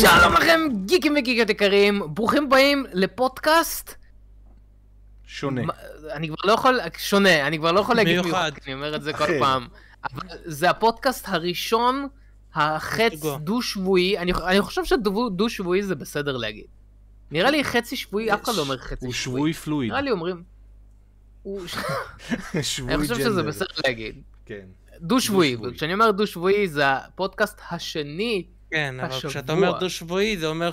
שלום לכם גיקים וגיקות יקרים, ברוכים הבאים לפודקאסט שונה. אני כבר לא יכול להגיד מיוחד, אני אומר את זה כל פעם, אבל זה הפודקאסט הראשון החץ דו שבועי. אני חושב שדו שבועי זה בסדר להגיד, נראה לי חצי שבועי, אף אחד לא אומר חצי שבועי, הוא שבועי פלואיד, נראה לי אומרים אני חושב שזה בסדר להגיד דו שבועי. כשאני אומר דו שבועי זה הפודקאסט השני. כן, אבל כשאתה אומר דו שבועי זה אומר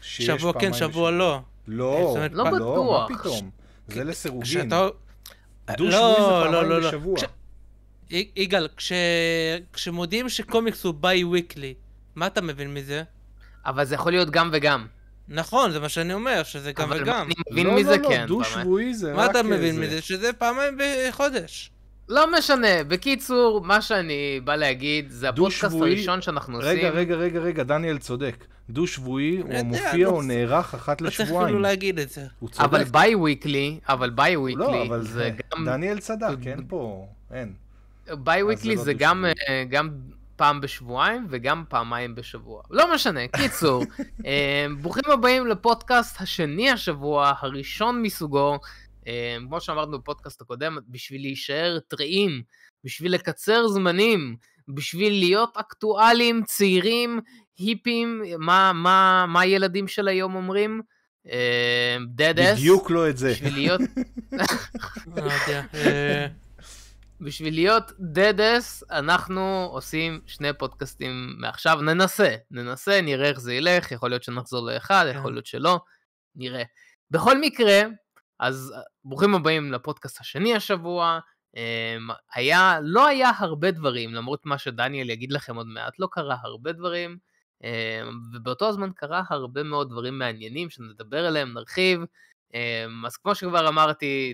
ששבוע כן שבוע לא. לא בטוח. מה פתאום, זה לסירוגין. דו שבועי זה פעמיים בשבוע. יגאל, כשמודיעים שקומיקס הוא ביי וויקלי, מה אתה מבין מזה? אבל זה יכול להיות גם וגם. נכון, זה מה שאני אומר, שזה גם וגם. אבל אני מבין מזה כן. דו שבועי זה רק... מה אתה מבין מזה? שזה פעמיים בחודש. לא משנה, בקיצור, מה שאני בא להגיד, זה הפודקאסט הראשון שאנחנו עושים. רגע, דניאל צודק. דו שבועי, הוא מופיע, הוא נערך אחת לשבועיים. לא צריך אפילו להגיד את זה. אבל ביי וויקלי, זה גם... דניאל צדק, אין פה, אין. ביי וויקלי זה גם פעם בשבועיים וגם פעמיים בשבוע. לא משנה, קיצור. ברוכים הבאים לפודקאסט השני השבוע, הראשון מסוגו. כמו שאמרנו בפודקאסט הקודם, בשביל להישאר טריים, בשביל לקצר זמנים, בשביל להיות אקטואליים, צעירים, היפים, מה הילדים של היום אומרים? דדס. בדיוק לא את זה. בשביל להיות... בשביל להיות דדס, אנחנו עושים שני פודקאסטים מעכשיו, ננסה, נראה איך זה ילך, יכול להיות שנחזור לאחד, יכול להיות שלא, נראה. בכל מקרה, אז ברוכים הבאים לפודקאסט השני השבוע. לא היה הרבה דברים, למרות מה שדניאל יגיד לכם עוד מעט, לא קרה הרבה דברים, ובאותו הזמן קרה הרבה מאוד דברים מעניינים שנדבר עליהם, נרחיב. אז כמו שכבר אמרתי,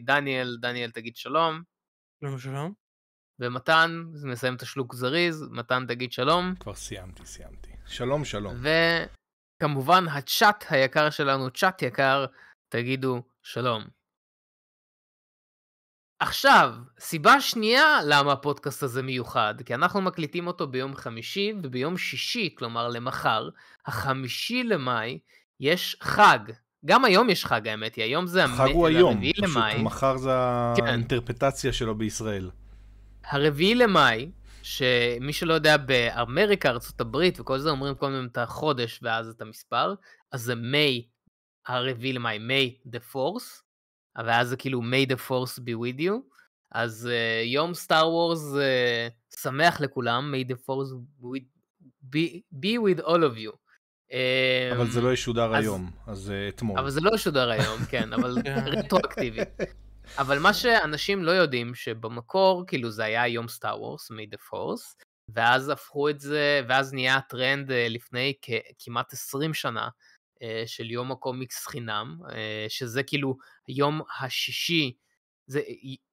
דניאל תגיד שלום. שלום. ומתן, מסיים את השלוק זריז, מתן תגיד שלום. כבר סיימתי. שלום. וכמובן הצ'אט היקר שלנו, צ'אט יקר, תגידו שלום. עכשיו, סיבה שנייה למה הפודקאסט הזה מיוחד, כי אנחנו מקליטים אותו ביום חמישי, וביום שישי, כלומר למחר, 5 למאי, יש חג. גם היום יש חג, האמת היא, היום זה חג הוא היום, פשוט מחר זה האינטרפטציה שלו בישראל. 4 למאי, שמי שלא יודע, באמריקה, ארצות הברית, וכל זה אומרים כל מיני את החודש, ואז את המספר, אז זה May, 4 למאי, May the Force, ואז זה כאילו May the Force be with you, אז יום סטאר וורס שמח לכולם, May the Force be with all of you. אבל זה לא ישודר היום, אז אתמול. אבל זה לא ישודר היום, כן, אבל רטרואקטיבי. אבל מה שאנשים לא יודעים, שבמקור, כאילו זה היה יום סטאר וורס, May the Force, ואז הפכו את זה, ואז נהיה הטרנד לפני כמעט 20 שנה, של יום הקומיקס חינם, שזה כאילו יום השישי, זה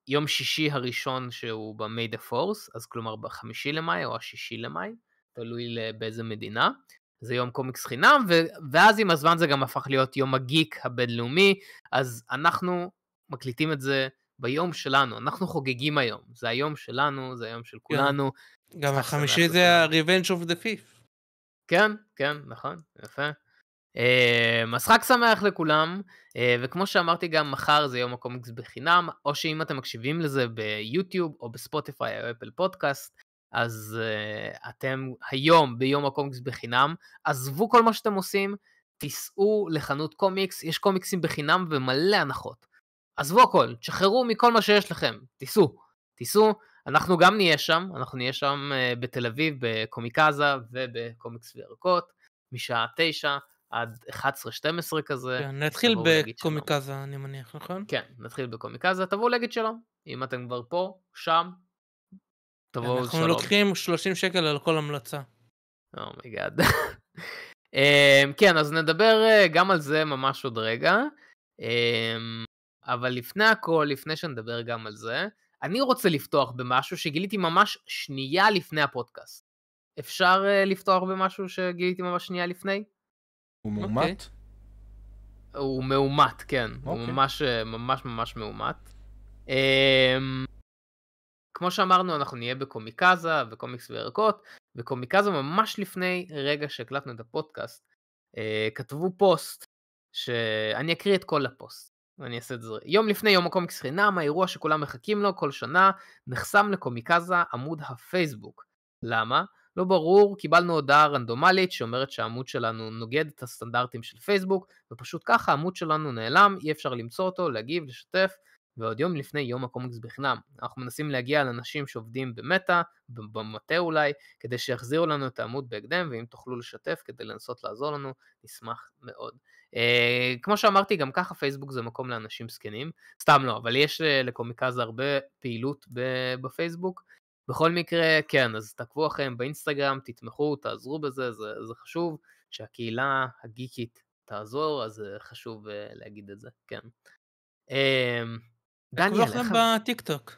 יום שישי הראשון שהוא ב-May the Force, אז כלומר ב5 למאי או ה6 למאי, תלוי באיזה מדינה, זה יום קומיקס חינם, ואז עם הזמן זה גם הפך להיות יום הגיק הבינלאומי, אז אנחנו מקליטים את זה ביום שלנו, אנחנו חוגגים היום, זה היום שלנו, זה היום של כולנו. גם החמישי זה ה-Revenge of the Fifth. כן, נכון, יפה. משחק שמח לכולם, וכמו שאמרתי גם מחר זה יום הקומיקס בחינם, או שאם אתם מקשיבים לזה ביוטיוב או בספוטיפיי או אפל פודקאסט, אז אתם היום ביום הקומיקס בחינם, עזבו כל מה שאתם עושים, תיסעו לחנות קומיקס, יש קומיקסים בחינם ומלא הנחות, עזבו הכל, תשחררו מכל מה שיש לכם, תיסעו, אנחנו גם נהיה שם, בתל אביב בקומיקזה ובקומיקס וירקות, משעה 9 עד 11-12 כזה. כן, נתחיל בקומיקזה, אני מניח, נכון? כן, נתחיל בקומיקזה, תבואו להגיד שלום. אם אתם כבר פה, שם, תבואו שלום. אנחנו לוקחים 30 שקל על כל המלצה. אומייגאד. כן, אז נדבר גם על זה ממש עוד רגע. אבל לפני הכל, לפני שנדבר גם על זה, אני רוצה לפתוח במשהו שגיליתי ממש שנייה לפני הפודקאסט. אפשר לפתוח במשהו שגיליתי ממש שנייה לפני? הוא מאומת? הוא מאומת, כן. הוא אוקיי. ממש מאומת. כמו שאמרנו, אנחנו נהיה בקומיקזה וקומיקס וירקות, וקומיקזה ממש לפני רגע שהקלטנו את הפודקאסט, כתבו פוסט, שאני אקריא את כל הפוסט, ואני אעשה את זה. יום לפני יום הקומיקס חינם, האירוע שכולם מחכים לו כל שנה, נחסם לקומיקזה עמוד הפייסבוק. למה? לא ברור, קיבלנו הודעה רנדומלית שאומרת שהעמוד שלנו נוגד את הסטנדרטים של פייסבוק, ופשוט ככה העמוד שלנו נעלם, אי אפשר למצוא אותו, להגיב, לשתף, ועוד יום לפני יום הקומיקס בחינם. אנחנו מנסים להגיע לאנשים שעובדים במטה, במטה אולי, כדי שיחזירו לנו את העמוד בהקדם, ואם תוכלו לשתף כדי לנסות לעזור לנו, נשמח מאוד. כמו שאמרתי, גם ככה פייסבוק זה מקום לאנשים סקנים, סתם לא, אבל יש לקומיקזה הרבה פעילות בפייסבוק. בכל מקרה, כן, אז תעקבו אחריהם באינסטגרם, תתמכו, תעזרו בזה, זה חשוב שהקהילה הגיקית תעזור, אז חשוב להגיד את זה, כן. דניאל, תעקבו לכם בטיקטוק.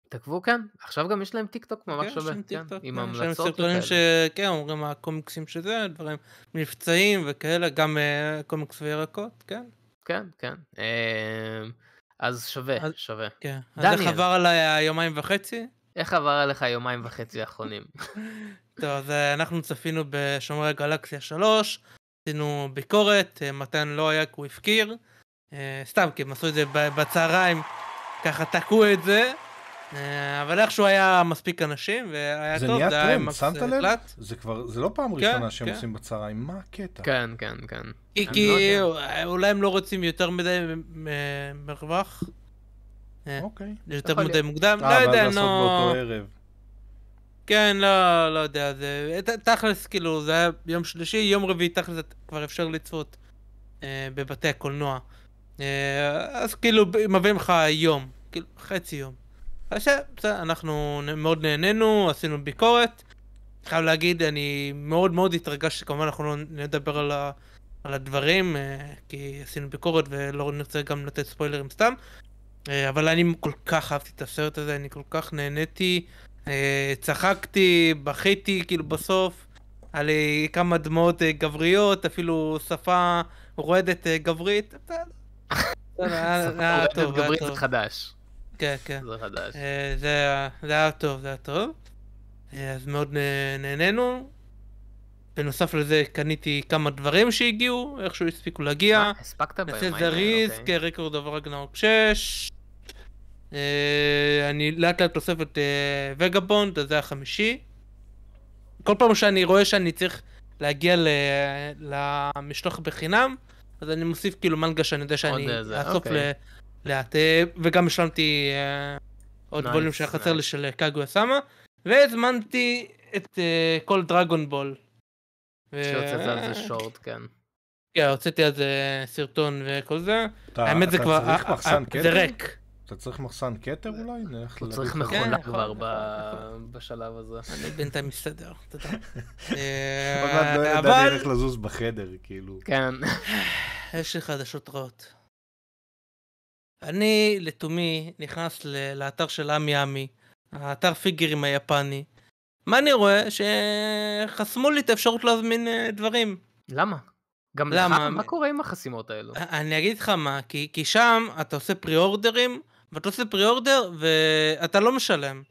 תעקבו, כן, עכשיו גם יש להם טיקטוק ממש שווה, כן, עם המלצות וכאלה. כן, אומרים הקומיקסים שזה, דברים מבצעים וכאלה, גם קומיקס וירקות, כן. כן, כן, אז שווה. כן, אז איך עבר עליי 2.5 ימים? איך עבר עליך 2.5 ימים האחרונים? טוב, אז אנחנו צפינו בשומרי הגלקסיה 3, עשינו ביקורת, מתן לא היה כי הוא הפקיר, סתם כי הם עשו את זה בצהריים, ככה תקעו את זה, אבל איכשהו היה מספיק אנשים, והיה טוב, זה נהיה טרנד, שמת לב? זה לא פעם ראשונה שהם כן. עושים בצהריים, מה הקטע? כן. כי אולי הם לא רוצים יותר מדי מרווח. אוקיי. יותר מדי מוקדם, לא יודע, ואז לעשות באותו ערב. כן, לא יודע, זה תכלס, כאילו, זה היה יום שלישי, יום רביעי תכלס כבר אפשר לצפות בבתי הקולנוע. אז כאילו, מביאים לך יום, כאילו, חצי יום. אז אנחנו מאוד נהנינו, עשינו ביקורת. חייב להגיד, אני מאוד מאוד התרגש שכמובן אנחנו לא נדבר על הדברים, כי עשינו ביקורת ולא נרצה גם לתת ספוילרים סתם. אבל אני כל כך אהבתי את הסרט הזה, אני כל כך נהניתי, צחקתי, בכיתי כאילו בסוף, על כמה דמעות גבריות, אפילו שפה רועדת גברית. שפה רועדת גברית זה חדש. כן. זה חדש. זה היה טוב, אז מאוד נהנינו. בנוסף לזה קניתי כמה דברים שהגיעו, איכשהו הספיקו להגיע. הספקת בהם? נעשה זריז, כרקורד אוף רגנרוק 6. אני לאט לאט תוסף את וגאבונד, אז זה החמישי. כל פעם שאני רואה שאני צריך להגיע למשלוח בחינם, אז אני מוסיף כאילו מנגה שאני יודע שאני אסוף לאט. וגם השלמתי עוד וולים שחסר לי של קאגויה סאמה, והזמנתי את כל דרגון בול. שהוצאת על זה שורט, כן. כן, הוצאתי על זה סרטון וכל זה. האמת זה כבר, זה ריק. אתה צריך מחסן כתר אולי? הוא צריך מכונה כבר בשלב הזה. אני בינתיים מסתדר, תודה. עוד מעט לא ידעתי איך לזוז בחדר, כאילו. כן. יש לי חדשות רעות. אני לתומי נכנס לאתר של אמי, האתר פיגרים היפני. מה אני רואה? שחסמו לי את האפשרות להזמין דברים. למה? גם לך? מה קורה עם החסימות האלו? אני אגיד לך מה, כי שם אתה עושה פרי-אורדרים, ואתה עושה פרי-אורדר ואתה לא משלם.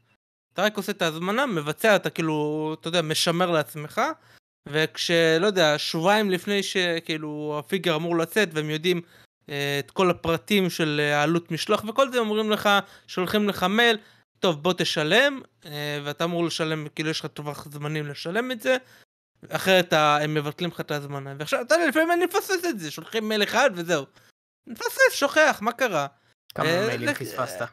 אתה רק עושה את ההזמנה, מבצע, אתה כאילו, אתה יודע, משמר לעצמך, וכשלא יודע, שבועיים לפני שכאילו הפיגר אמור לצאת, והם יודעים את כל הפרטים של העלות משלוח וכל זה, אומרים לך, שולחים לך מייל, טוב בוא תשלם, ואתה אמור לשלם, כאילו יש לך טווח זמנים לשלם את זה, אחרת הם מבטלים לך את ההזמנה, ועכשיו אתה לפעמים אני מפסס את זה, שולחים מייל אחד וזהו. מפסס, שוכח, מה קרה? כמה מיילים פספסת?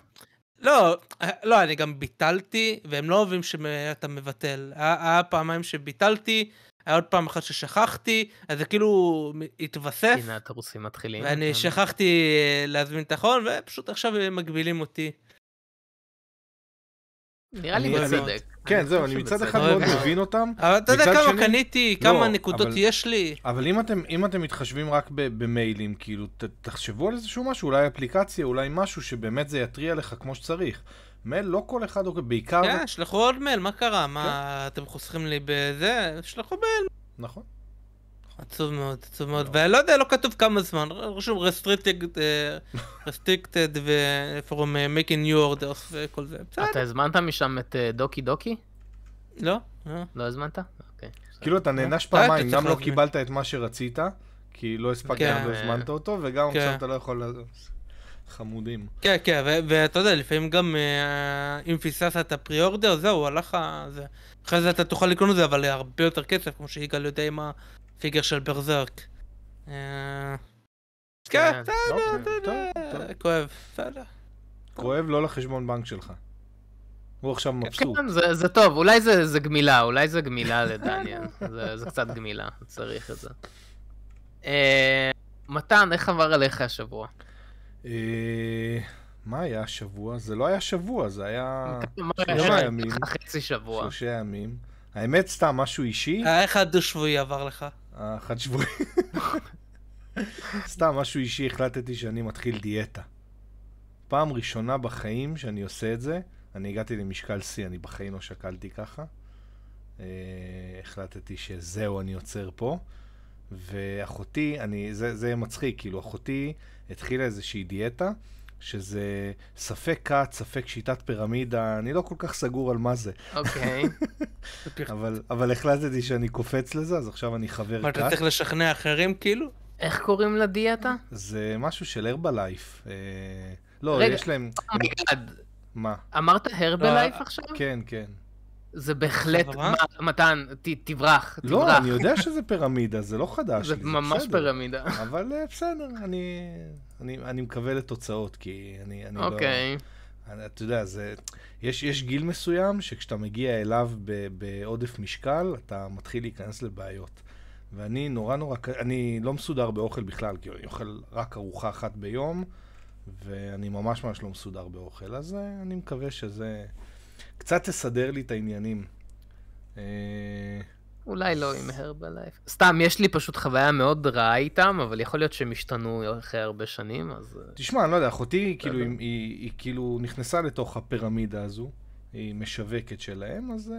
לא, אני גם ביטלתי, והם לא אוהבים שאתה מבטל. היה פעמיים שביטלתי, היה עוד פעם אחת ששכחתי, אז זה כאילו התווסף. הנה, התרוסים מתחילים. ואני שכחתי להזמין את החול, ופשוט עכשיו הם מגבילים אותי. נראה לי בצדק. כן, זהו, אני מצד אחד מאוד מבין אותם. אבל אתה יודע כמה קניתי, כמה נקודות יש לי. אבל אם אתם מתחשבים רק במיילים, כאילו, תחשבו על איזשהו משהו, אולי אפליקציה, אולי משהו שבאמת זה יטריע לך כמו שצריך. מייל לא כל אחד, בעיקר... כן, שלחו עוד מייל, מה קרה? מה, אתם חוסכים לי בזה? שלחו מייל. נכון. עצוב מאוד, עצוב מאוד. ולא יודע, לא כתוב כמה זמן, רשום restricted from making new orders וכל זה. אתה הזמנת משם את דוקי דוקי? לא? לא הזמנת? אוקיי. כאילו אתה נענש פעמיים, גם לא קיבלת את מה שרצית, כי לא הספקת ולא הזמנת אותו, וגם עכשיו אתה לא יכול... חמודים. כן, כן, ואתה יודע, לפעמים גם אם פיססת את הפרי-אורדר, זהו, הלך זה. אחרי זה אתה תוכל לקנות את זה, אבל הרבה יותר כסף, כמו שיגאל יודע עם הפיגר של ברזרק. כן, כואב, בסדר. כואב לא לחשבון בנק שלך. הוא עכשיו מבסוט. כן, זה טוב, אולי זה גמילה, אולי זה גמילה לדניאל. זה קצת גמילה, צריך את זה. מתן, איך עבר עליך השבוע? מה היה השבוע? זה לא היה שבוע, זה היה 3 ימים. חצי שבוע. 3 ימים. האמת סתם, משהו אישי. איך הדו-שבועי עבר לך? חד שבועי. סתם, משהו אישי, החלטתי שאני מתחיל דיאטה. פעם ראשונה בחיים שאני עושה את זה, אני הגעתי למשקל C, אני בחיים לא שקלתי ככה. החלטתי שזהו, אני עוצר פה. ואחותי, זה מצחיק, כאילו, אחותי התחילה איזושהי דיאטה, שזה ספק קאט, ספק שיטת פירמידה, אני לא כל כך סגור על מה זה. אוקיי. אבל החלטתי שאני קופץ לזה, אז עכשיו אני חבר קאט. מה, אתה צריך לשכנע אחרים, כאילו? איך קוראים לדיאטה? זה משהו של הרבלייף. לא, יש להם... מה? אמרת הרבלייף עכשיו? כן, כן. זה בהחלט, מתן, תברח. לא, אני יודע שזה פירמידה, זה לא חדש. זה ממש פירמידה. אבל בסדר, אני מקווה לתוצאות, כי אני לא... אוקיי. אתה יודע, יש גיל מסוים שכשאתה מגיע אליו בעודף משקל, אתה מתחיל להיכנס לבעיות. ואני נורא, אני לא מסודר באוכל בכלל, כי אני אוכל רק ארוחה אחת ביום, ואני ממש לא מסודר באוכל, אז אני מקווה שזה... קצת תסדר לי את העניינים. אולי לא עם הרבלייף. סתם, יש לי פשוט חוויה מאוד רעה איתם, אבל יכול להיות שהם השתנו אחרי הרבה שנים, אז... תשמע, אני לא יודע, אחותי היא כאילו נכנסה לתוך הפירמידה הזו, היא משווקת שלהם, אז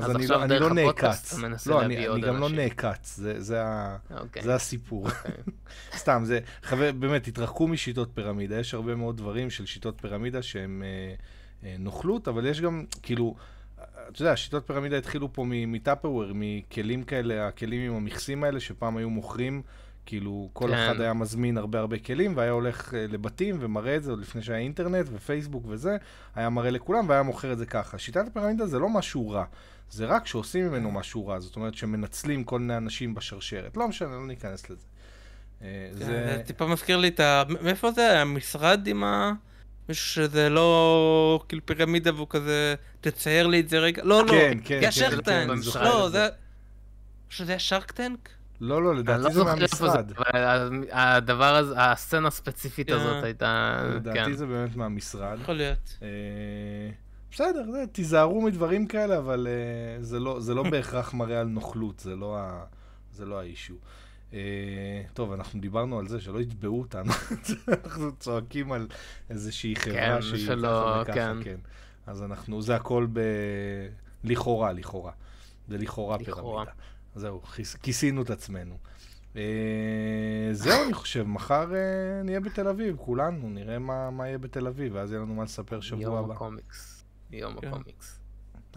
אני לא נעקץ. לא, אני גם לא נעקץ, זה הסיפור. סתם, זה, באמת, התרחקו משיטות פירמידה, יש הרבה מאוד דברים של שיטות פירמידה שהם... נוכלות, אבל יש גם, כאילו, אתה יודע, שיטות פירמידה התחילו פה מטאפרוור, מכלים כאלה, הכלים עם המכסים האלה, שפעם היו מוכרים, כאילו, כל אחד היה מזמין הרבה כלים, והיה הולך לבתים ומראה את זה, עוד לפני שהיה אינטרנט ופייסבוק וזה, היה מראה לכולם, והיה מוכר את זה ככה. שיטת הפירמידה זה לא משהו רע, זה רק שעושים ממנו משהו רע, זאת אומרת שמנצלים כל מיני אנשים בשרשרת. לא משנה, לא ניכנס לזה. זה טיפה מזכיר לי את מאיפה זה? המשרד עם מישהו שזה לא כאילו פירמידה והוא כזה, תצייר לי את זה רגע. לא, היה שרק טנק. לא, שזה היה שרק טנק? לא, לדעתי זה מהמשרד. הדבר הזה, הסצנה הספציפית הזאת הייתה... לדעתי זה באמת מהמשרד. יכול להיות. בסדר, תיזהרו מדברים כאלה, אבל זה לא בהכרח מראה על נוכלות, זה לא האישו. טוב, אנחנו דיברנו על זה שלא יתבעו אותנו, אנחנו צועקים על איזושהי חברה שהיא ככה וככה, כן. אז זה הכל לכאורה, זה לכאורה פירמידה. זהו, כיסינו את עצמנו. זהו, אני חושב, מחר נהיה בתל אביב, כולנו, נראה מה יהיה בתל אביב, ואז יהיה לנו מה לספר שבוע הבא. יום הקומיקס.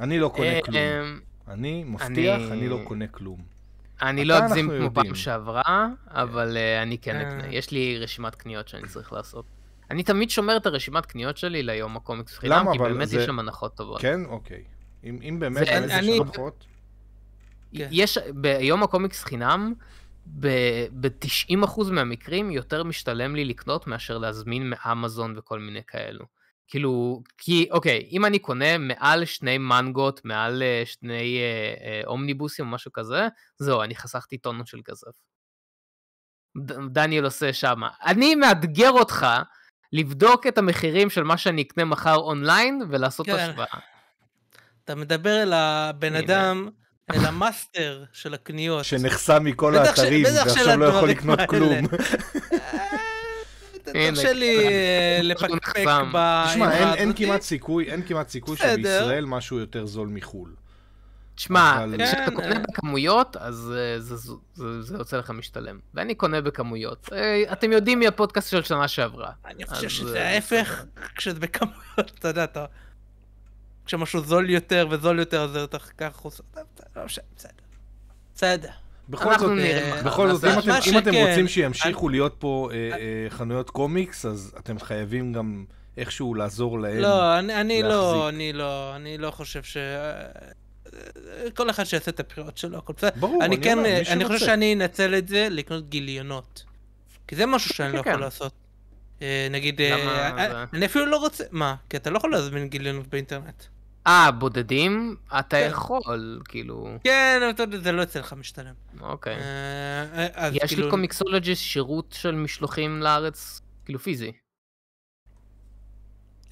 אני לא קונה כלום. אני מבטיח, אני לא קונה כלום. אני לא אגזים כמו פעם שעברה, אבל אני כן אקנה. יש לי רשימת קניות שאני צריך לעשות. אני תמיד שומר את הרשימת קניות שלי ליום הקומיקס חינם, כי באמת יש שם הנחות טובות. כן? אוקיי. אם באמת יש הנחות... יש ביום הקומיקס חינם, ב-90% מהמקרים יותר משתלם לי לקנות מאשר להזמין מאמזון וכל מיני כאלו. כאילו, כי, אוקיי, אם אני קונה מעל 2 מנגות, מעל 2 אומניבוסים או משהו כזה, זהו, אני חסכתי טונות של כסף. דניאל עושה שמה. אני מאתגר אותך לבדוק את המחירים של מה שאני אקנה מחר אונליין, ולעשות השוואה. אתה מדבר אל הבן אדם, אל המאסטר של הקניות. שנחסם מכל האתרים, ועכשיו לא יכול לקנות כלום. תרשה לי לפקפק תשמע, אין כמעט סיכוי שבישראל משהו יותר זול מחול. תשמע, כשאתה קונה בכמויות, אז זה יוצא לך משתלם. ואני קונה בכמויות. אתם יודעים מי הפודקאסט של שנה שעברה. אני חושב שזה ההפך, כשזה בכמויות, אתה יודע, כשמשהו זול יותר וזול יותר, אז זה יותר כך חוסר. בסדר. בכל זאת, אם אתם רוצים שימשיכו להיות פה חנויות קומיקס, אז אתם חייבים גם איכשהו לעזור להם. לא, אני לא חושב ש... כל אחד שיעשה את הבחירות שלו, הכל בסדר. ברור, אני חושב שאני אנצל את זה לקנות גיליונות. כי זה משהו שאני לא יכול לעשות. נגיד, אני אפילו לא רוצה... מה? כי אתה לא יכול להזמין גיליונות באינטרנט. בודדים? אתה יכול, כאילו... כן, זה לא יצא לך משתלם. אוקיי. יש לי קומיקסולוג'יסט שירות של משלוחים לארץ, כאילו פיזי.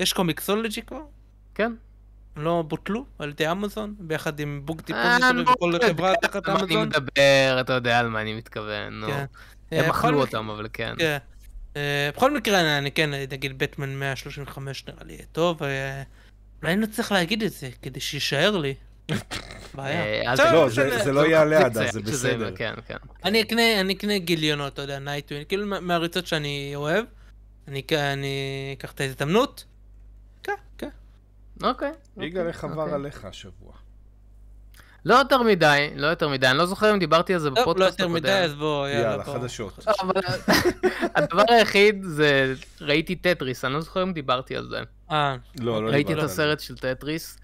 יש קומיקסולוג'י כבר? כן. לא בוטלו על ידי אמזון, ביחד עם בוק דיפוזיטורי וכל חברה תחת אמזון? אני מדבר, אתה יודע על מה אני מתכוון. הם אכלו אותם, אבל כן. בכל מקרה, אני כן, נגיד בטמן 135 נראה לי טוב, אולי אני לא צריך להגיד את זה, כדי שישאר לי. בעיה. לא, זה לא יעלה עד אז, זה בסדר. אני אקנה גיליונות, אתה יודע, נייטווין, כאילו מהריצות שאני אוהב, אני אקח את ההזדמנות. כן. אוקיי. יגאל, איך עבר עליך השבוע? לא יותר מדי, אני לא זוכר אם דיברתי על זה בפודקאסט. לא יותר מדי, אז בוא, יאללה, חדשות. הדבר היחיד זה, ראיתי טטריס, אני לא זוכר אם דיברתי על זה. לא ראיתי את הסרט של טטריס,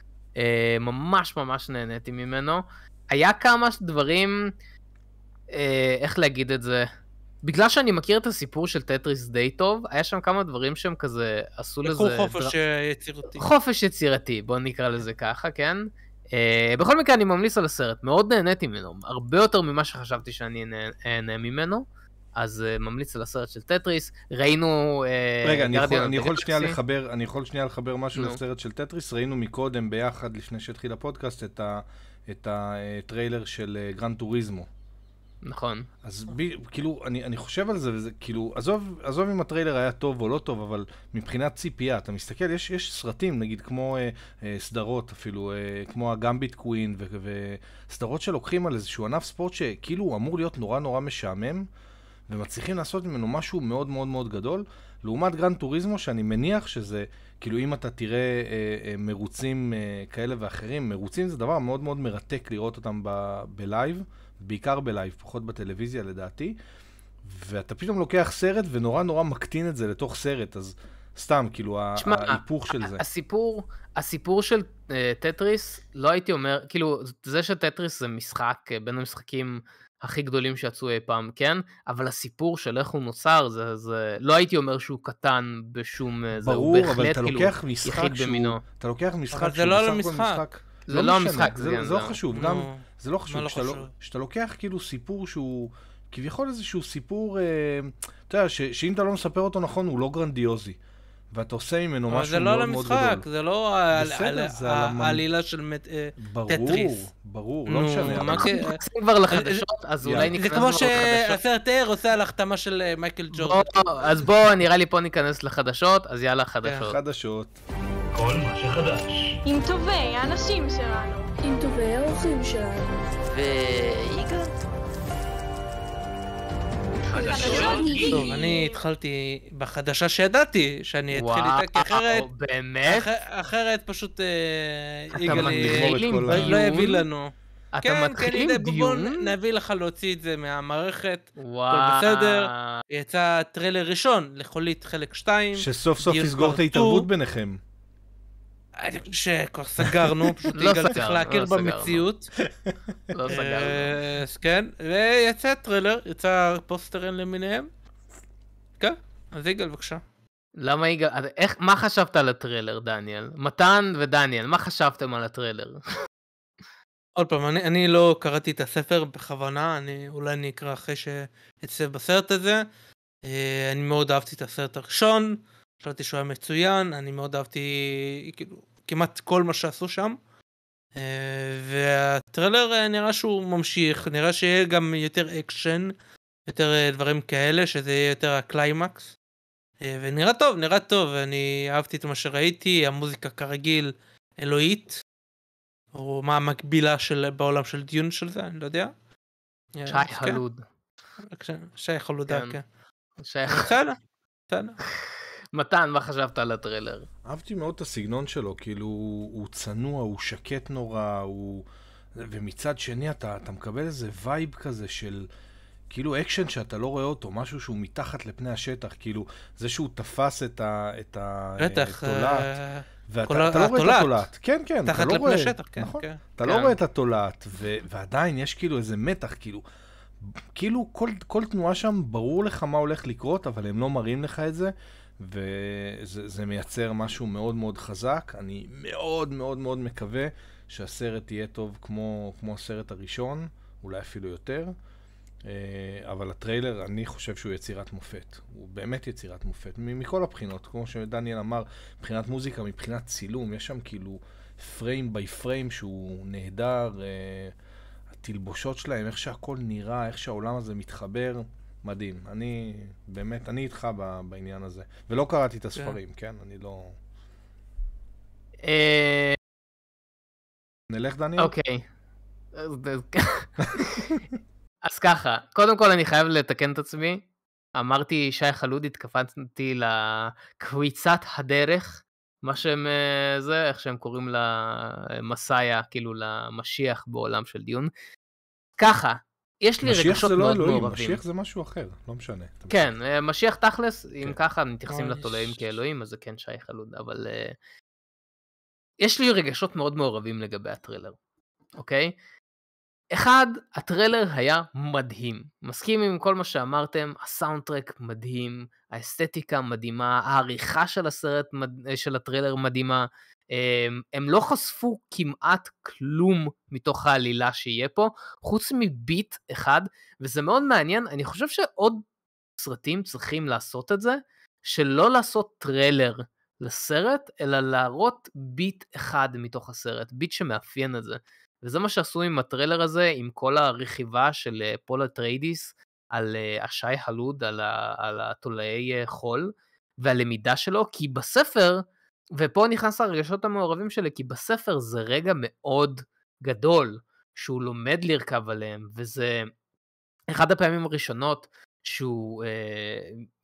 ממש ממש נהניתי ממנו. היה כמה דברים, איך להגיד את זה, בגלל שאני מכיר את הסיפור של טטריס די טוב, היה שם כמה דברים שהם כזה, עשו לזה... לקחו חופש יצירתי. חופש יצירתי, בוא נקרא לזה ככה, כן? בכל מקרה אני ממליץ על הסרט, מאוד נהניתי ממנו, הרבה יותר ממה שחשבתי שאני אהנה ממנו, אז ממליץ על הסרט של טטריס, ראינו... רגע, אני יכול שנייה לחבר משהו לסרט של טטריס, ראינו מקודם ביחד, לפני שהתחיל הפודקאסט, את הטריילר של גרן טוריזמו. נכון. אז כאילו, אני חושב על זה, וזה כאילו, עזוב אם הטריילר היה טוב או לא טוב, אבל מבחינת ציפייה, אתה מסתכל, יש סרטים, נגיד כמו סדרות אפילו, כמו הגמביט קווין, וסדרות שלוקחים על איזשהו ענף ספורט שכאילו הוא אמור להיות נורא נורא משעמם, ומצליחים לעשות ממנו משהו מאוד מאוד מאוד גדול, לעומת גרן טוריזמו, שאני מניח שזה, כאילו אם אתה תראה מרוצים כאלה ואחרים, מרוצים זה דבר מאוד מאוד מרתק לראות אותם בלייב, בעיקר בלייב, פחות בטלוויזיה לדעתי, ואתה פתאום לוקח סרט ונורא נורא מקטין את זה לתוך סרט, אז סתם, כאילו, ההיפוך של זה. הסיפור של טטריס, לא הייתי אומר, כאילו, זה שטטריס זה משחק, בין המשחקים הכי גדולים שיצאו אי פעם, כן? אבל הסיפור של איך הוא נוצר, זה לא הייתי אומר שהוא קטן בשום... ברור, אבל אתה לוקח משחק שהוא... אתה לוקח משחק שהוא... זה לא המשחק. זה לא המשחק, זה לא חשוב, גם... זה לא חשוב, שאתה לוקח כאילו סיפור שהוא, כביכול איזשהו סיפור, אתה יודע, שאם אתה לא מספר אותו נכון, הוא לא גרנדיוזי. ואתה עושה ממנו משהו מאוד מאוד גדול. אבל זה לא המשחק, זה לא העלילה של טטריס. ברור, לא משנה. נכנסים כבר לחדשות, אז אולי נכנס כבר לחדשות. זה כמו שהסרט עושה על החתמה של מייקל ג'ורדן. אז בוא, נראה לי פה ניכנס לחדשות, אז יאללה, חדשות. חדשות. כל מה שחדש. עם טובי האנשים שלנו. עם טובי האורחים שלנו. ויגאל. טוב, אני התחלתי בחדשה שידעתי שאני אתחיל איתה, כי אחרת... באמת? אחרת פשוט יגאל לא יביא לנו. אתה מתחיל עם דיון? בואו נביא לך להוציא את זה מהמערכת. הכל בסדר. יצא טריילר ראשון לחולית חלק 2. שסוף סוף יסגור את ההתערבות ביניכם. שכבר סגרנו, פשוט יגאל צריך להכיר במציאות. לא סגרנו. כן, ויצא טריילר, יצא פוסטרים למיניהם. כן, אז יגאל בבקשה. למה יגאל? מה חשבת על הטריילר, דניאל? מתן ודניאל, מה חשבתם על הטריילר? עוד פעם, אני לא קראתי את הספר בכוונה, אולי אני אקרא אחרי שיצא בסרט הזה. אני מאוד אהבתי את הסרט הראשון, חשבתי שהוא היה מצוין, אני מאוד אהבתי כאילו, כמעט כל מה שעשו שם. והטריילר נראה שהוא ממשיך, נראה שיהיה גם יותר אקשן, יותר דברים כאלה, שזה יהיה יותר הקליימקס. ונראה טוב, אני אהבתי את מה שראיתי, המוזיקה כרגיל אלוהית. או מה המקבילה בעולם של דיון של זה, אני לא יודע. שי חלוד. שי חלודה, כן. בסדר. מתן, מה חשבת על הטריילר? אהבתי מאוד את הסגנון שלו, כאילו הוא צנוע, הוא שקט נורא, ומצד שני אתה מקבל איזה וייב כזה של כאילו אקשן שאתה לא רואה אותו, משהו שהוא מתחת לפני השטח, כאילו זה שהוא תפס את התולעת, ואתה לא רואה את התולעת. כן, כן, אתה לא רואה. נכון, אתה לא רואה את התולעת, ועדיין יש כאילו איזה מתח, כאילו כל תנועה שם ברור לך מה הולך לקרות, אבל הם לא מראים לך את זה, וזה מייצר משהו מאוד מאוד חזק. אני מאוד מאוד מאוד מקווה שהסרט יהיה טוב כמו הסרט הראשון, אולי אפילו יותר. אבל הטריילר, אני חושב שהוא יצירת מופת. הוא באמת יצירת מופת. מכל הבחינות, כמו שדניאל אמר, מבחינת מוזיקה, מבחינת צילום, יש שם כאילו פריים ביי פריים שהוא נהדר, התלבושות שלהם, איך שהכל נראה, איך שהעולם הזה מתחבר, מדהים. אני באמת, אני איתך בעניין הזה. ולא קראתי את הספרים, כן? אני לא... נלך, דניאל? אוקיי. אז ככה, קודם כל אני חייב לתקן את עצמי. אמרתי שי חלוד, התקפצתי לקביצת הדרך, מה שהם, זה, איך שהם קוראים למסאיה, כאילו למשיח בעולם של דיון. ככה, יש לי רגשות מאוד מעורבים. משיח זה משהו אחר, לא משנה. כן, משיח תכלס, אם ככה מתייחסים לתולעים כאלוהים, אז זה כן שי חלוד, אבל יש לי רגשות מאוד מעורבים לגבי הטריילר, אוקיי? אחד, הטריילר היה מדהים. מסכים עם כל מה שאמרתם, הסאונדטרק מדהים, האסתטיקה מדהימה, העריכה של הטריילר מדהימה. הם לא חשפו כמעט כלום מתוך העלילה שיהיה פה, חוץ מביט אחד, וזה מאוד מעניין. אני חושב שעוד סרטים צריכים לעשות את זה, שלא לעשות טריילר לסרט, אלא להראות ביט אחד מתוך הסרט, ביט שמאפיין את זה. וזה מה שעשו עם הטריילר הזה, עם כל הרכיבה של פול אטריידיס על השי חלוד, על התולעי חול, והלמידה שלו, כי בספר, ופה נכנס הרגשות המעורבים שלי, כי בספר זה רגע מאוד גדול, שהוא לומד לרכב עליהם, וזה אחד הפעמים הראשונות, שהוא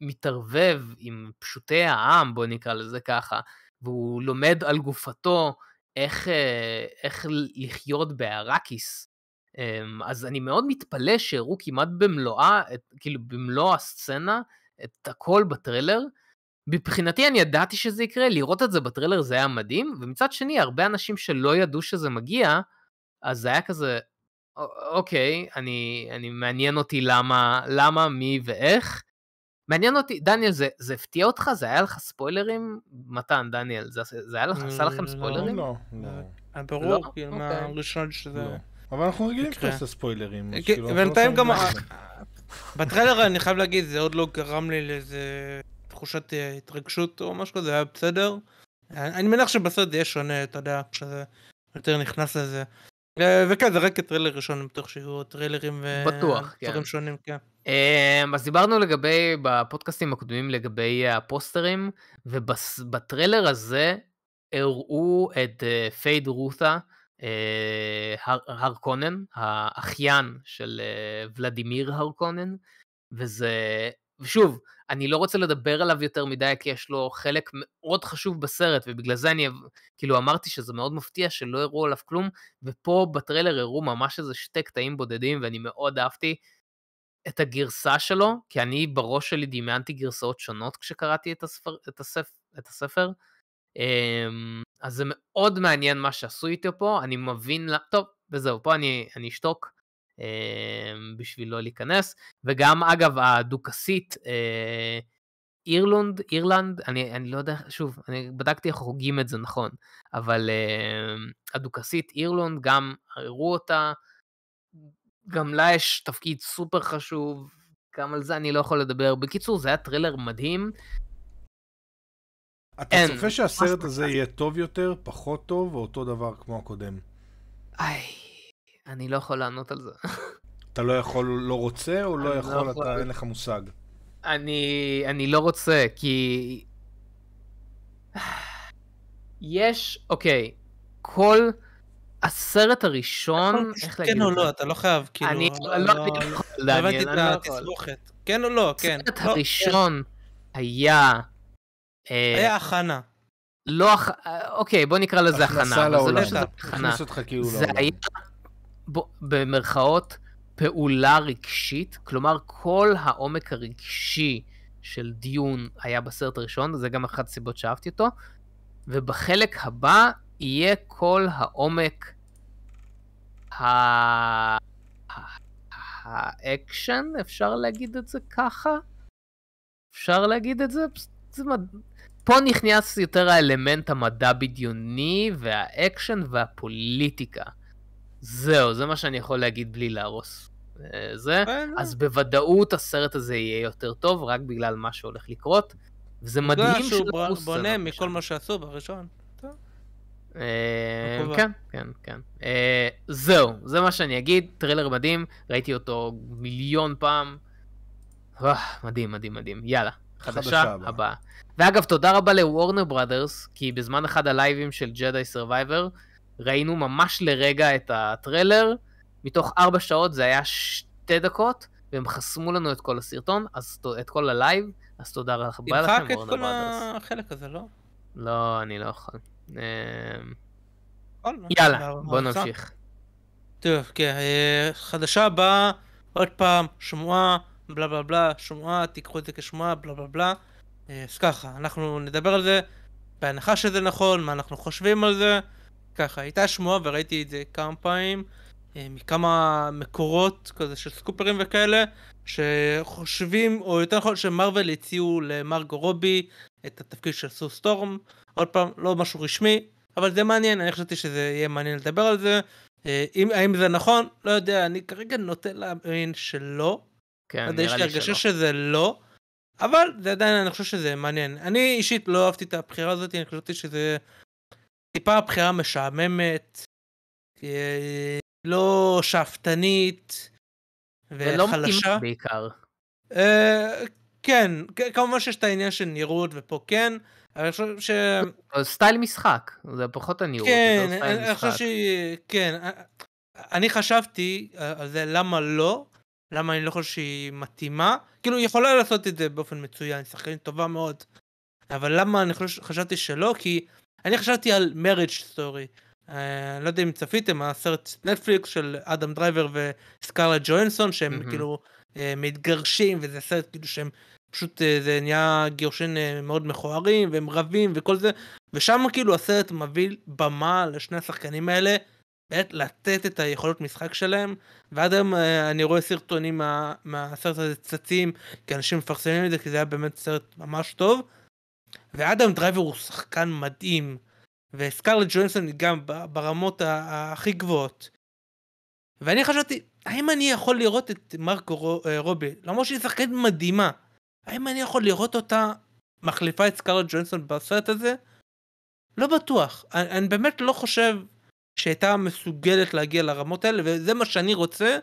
מתערבב עם פשוטי העם, בוא נקרא לזה ככה, והוא לומד על גופתו, איך לחיות באראקיס. אז אני מאוד מתפלא שהראו כמעט במלואה, כאילו במלוא הסצנה, את הכל בטריילר. מבחינתי אני ידעתי שזה יקרה, לראות את זה בטריילר זה היה מדהים, ומצד שני הרבה אנשים שלא ידעו שזה מגיע, אז זה היה כזה, אוקיי, אני מעניין אותי למה, מי ואיך. מעניין אותי, דניאל, זה הפתיע אותך? זה היה לך ספוילרים? מתן, דניאל, זה היה לך, עשה לכם ספוילרים? לא. ברור, כאילו, מהראשון שזה... אבל אנחנו רגילים לעשות ספוילרים. בינתיים גם... בטריילר אני חייב להגיד, זה עוד לא גרם לי לאיזה תחושת התרגשות או משהו, זה היה בסדר. אני מניח שבסרט זה יהיה שונה, אתה יודע, כשזה יותר נכנס לזה. וכן, זה רק טריילר ראשון, אני בטוח שיהיו טריילרים ודברים שונים, כן. אז דיברנו לגבי, בפודקאסטים הקודמים, לגבי הפוסטרים, ובטריילר הזה הראו את פייד רותה, הרקונן, האחיין של ולדימיר הרקונן, ושוב, אני לא רוצה לדבר עליו יותר מדי, כי יש לו חלק מאוד חשוב בסרט, ובגלל זה אני כאילו אמרתי שזה מאוד מפתיע שלא הראו עליו כלום, ופה בטריילר הראו ממש איזה שתי קטעים בודדים, ואני מאוד אהבתי את הגרסה שלו, כי אני בראש שלי דמיינתי גרסאות שונות כשקראתי את הספר. אז זה מאוד מעניין מה שעשו איתו פה, אני מבין, טוב, וזהו, פה אני אשתוק, בשביל לא להיכנס, וגם אגב הדוכסית, אירלנד, אני לא יודע, שוב, אני בדקתי איך חוגים את זה נכון, אבל הדוכסית אירלנד, גם הראו אותה, גם לה יש תפקיד סופר חשוב, גם על זה אני לא יכול לדבר. בקיצור, זה היה טריילר מדהים. אתה צופה שהסרט הזה יהיה טוב יותר, פחות טוב, או אותו דבר כמו הקודם? אני לא יכול לענות על זה. אתה לא יכול, לא רוצה, או לא יכול, אתה אין לך מושג? אני לא רוצה, כי... יש, אוקיי, כל הסרט הראשון, איך להגיד את זה? כן או לא, אתה לא חייב, כאילו... אני לא יכול, דניאל, אני לא יכול. התסבוכת. כן או לא, כן. הסרט הראשון היה... היה הכנה. לא, אוקיי, בוא נקרא לזה הכנה. הכנסה לעולם. הכנה. כאילו זה היה, במרכאות, פעולה רגשית, כלומר כל העומק הרגשי של דיון היה בסרט הראשון, זה גם אחת הסיבות שאהבתי אותו, ובחלק הבא יהיה כל העומק האקשן, אפשר להגיד את זה ככה? אפשר להגיד את זה? פה נכנס יותר האלמנט המדע בדיוני, והאקשן והפוליטיקה. זהו, זה מה שאני יכול להגיד בלי להרוס. זה, אז בוודאות הסרט הזה יהיה יותר טוב, רק בגלל מה שהולך לקרות, וזה מדהים שהוא בונה מכל מה שעשו בראשון. כן, כן, כן. זהו, זה מה שאני אגיד, טריילר מדהים, ראיתי אותו מיליון פעם. מדהים, מדהים, מדהים. יאללה, חדשה הבאה. ואגב, תודה רבה לוורנר בראדרס, כי בזמן אחד הלייבים של ג'די סרווייבר, ראינו ממש לרגע את הטריילר, מתוך 4 שעות זה היה 2 דקות, והם חסמו לנו את כל הסרטון, את כל הלייב, אז תודה רבה לכם, תמחק את כל החלק הזה, לא? לא, אני לא יכול. יאללה, בוא נמשיך. טוב, כן, חדשה הבאה, עוד פעם, שמועה, בלה בלה בלה, שמועה, תיקחו את זה כשמועה, בלה בלה בלה. אז ככה, אנחנו נדבר על זה, בהנחה שזה נכון, מה אנחנו חושבים על זה. ככה, הייתה שמועה וראיתי את זה כמה פעמים, מכמה מקורות כזה של סקופרים וכאלה, שחושבים, או יותר נכון שמרוול הציעו למרגו רובי את התפקיד של סו סטורם. עוד פעם, לא משהו רשמי, אבל זה מעניין, אני חשבתי שזה יהיה מעניין לדבר על זה. האם זה נכון? לא יודע, אני כרגע נוטה להאמין שלא. כן, נראה לי שלא. שזה לא, אבל זה עדיין, אני חושב שזה מעניין. אני אישית לא אהבתי את הבחירה הזאת, אני חשבתי שזה טיפה בחירה משעממת, לא שאפתנית וחלשה. ולא מתאימה בעיקר. כן, כמובן שיש את העניין של נראות ופה כן, אבל אני חושב ש... סטייל משחק, זה פחות הנראות. כן, אני חושב כן, אני חשבתי על זה למה לא, למה אני לא חושב שהיא מתאימה, כאילו היא יכולה לעשות את זה באופן מצוין, היא שחקנית טובה מאוד, אבל למה אני חשבתי שלא, כי אני חשבתי על Marriage Story, אני לא יודע אם צפיתם, הסרט נטפליקס של אדם דרייבר וסקארלט ג'והנסון, שהם כאילו מתגרשים, וזה סרט כאילו שהם פשוט, זה נהיה גירושין מאוד מכוערים, והם רבים וכל זה, ושם כאילו הסרט מביא במה לשני השחקנים האלה, לתת את היכולות משחק שלהם, ועד היום אני רואה סרטונים מהסרט הזה צצים, כי אנשים מפרסמים את זה, כי זה היה באמת סרט ממש טוב, ואדם דרייבר הוא שחקן מדהים, וסקארלט ג'והנסון גם ברמות הכי גבוהות, ואני חשבתי, האם אני יכול לראות את מרגו רובי, למרות שהיא שחקנית מדהימה, האם אני יכול לראות אותה מחליפה את סקארלט ג'והנסון בסרט הזה? לא בטוח, אני באמת לא חושב שהייתה מסוגלת להגיע לרמות האלה, וזה מה שאני רוצה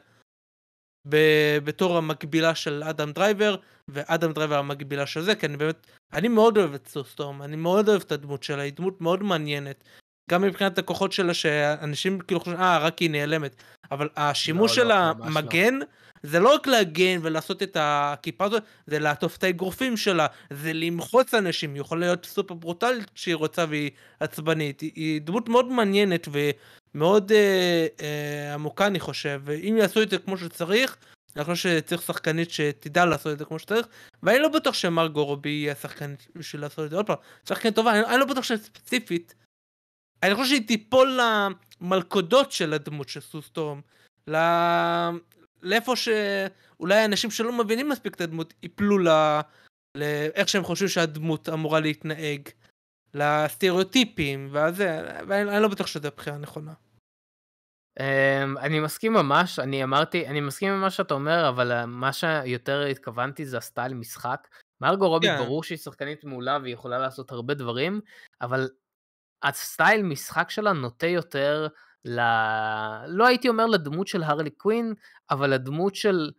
בתור המקבילה של אדם דרייבר, ואדם דרייבר המקבילה של זה, כי אני באמת, אני מאוד אוהב את סו סטורם, אני מאוד אוהב את הדמות שלה, היא דמות מאוד מעניינת, גם מבחינת הכוחות שלה, שאנשים כאילו חושבים, רק היא נעלמת, אבל השימוש של המגן, זה לא רק להגן ולעשות את הכיפה הזאת, זה לעטוף את האגרופים שלה, זה למחוץ אנשים, היא יכולה להיות סופר ברוטלית כשהיא רוצה והיא עצבנית, היא דמות מאוד מעניינת ומאוד עמוקה אני חושב, ואם יעשו את זה כמו שצריך, אני חושב שצריך שחקנית שתדע לעשות את זה כמו שצריך, ואני לא בטוח שמרגו רובי יהיה שחקנית בשביל לעשות את זה, עוד פעם, שחקנית טובה, אני לא בטוח שספציפית, אני חושב שהיא תיפול למלכודות של הדמות של סו סטורם, לאיפה שאולי אנשים שלא מבינים מספיק את הדמות ייפלו לאיך שהם חושבים שהדמות אמורה להתנהג, לסטריאוטיפים ואני לא בטוח שזה הבחירה הנכונה. אני מסכים ממש, אני מסכים עם מה שאתה אומר, אבל מה שיותר התכוונתי זה הסטייל משחק. מרגו רובי ברור שהיא שחקנית מעולה והיא יכולה לעשות הרבה דברים, אבל הסטייל משחק שלה נוטה יותר לא הייתי אומר לדמות של הרלי קווין, אבל לדמות של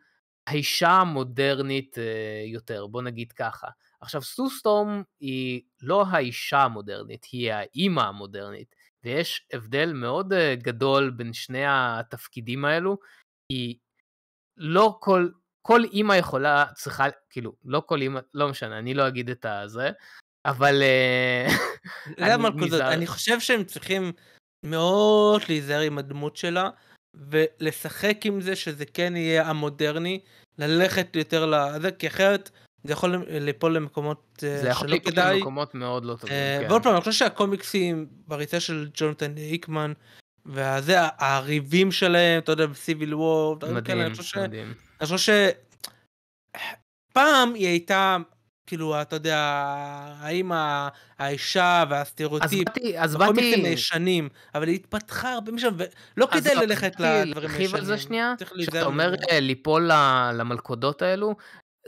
האישה המודרנית יותר, בוא נגיד ככה. עכשיו, סו סטורם היא לא האישה המודרנית, היא האימא המודרנית, ויש הבדל מאוד גדול בין שני התפקידים האלו, כי לא כל אימא יכולה, צריכה, כאילו, לא כל אימא, לא משנה, אני לא אגיד את זה, אבל אני חושב שהם צריכים מאוד להיזהר עם הדמות שלה, ולשחק עם זה שזה כן יהיה המודרני, ללכת יותר לזה, כי אחרת זה יכול ליפול למקומות שלא כדאי. זה יכול ליפול למקומות מאוד לא טובים, כן. ועוד פעם, אני חושב שהקומיקסים בריצה של ג'ונתן היקמן, וזה, הריבים שלהם, אתה יודע, בסיביל וור, מדהים, מדהים. אני חושב שפעם היא הייתה, כאילו, אתה יודע, האם האישה והסטריאוטיפ, בקומיקסים הישנים, אבל היא התפתחה הרבה משם, ולא כדי ללכת לדברים הישנים. על זה שנייה, שאתה אומר ליפול למלכודות האלו,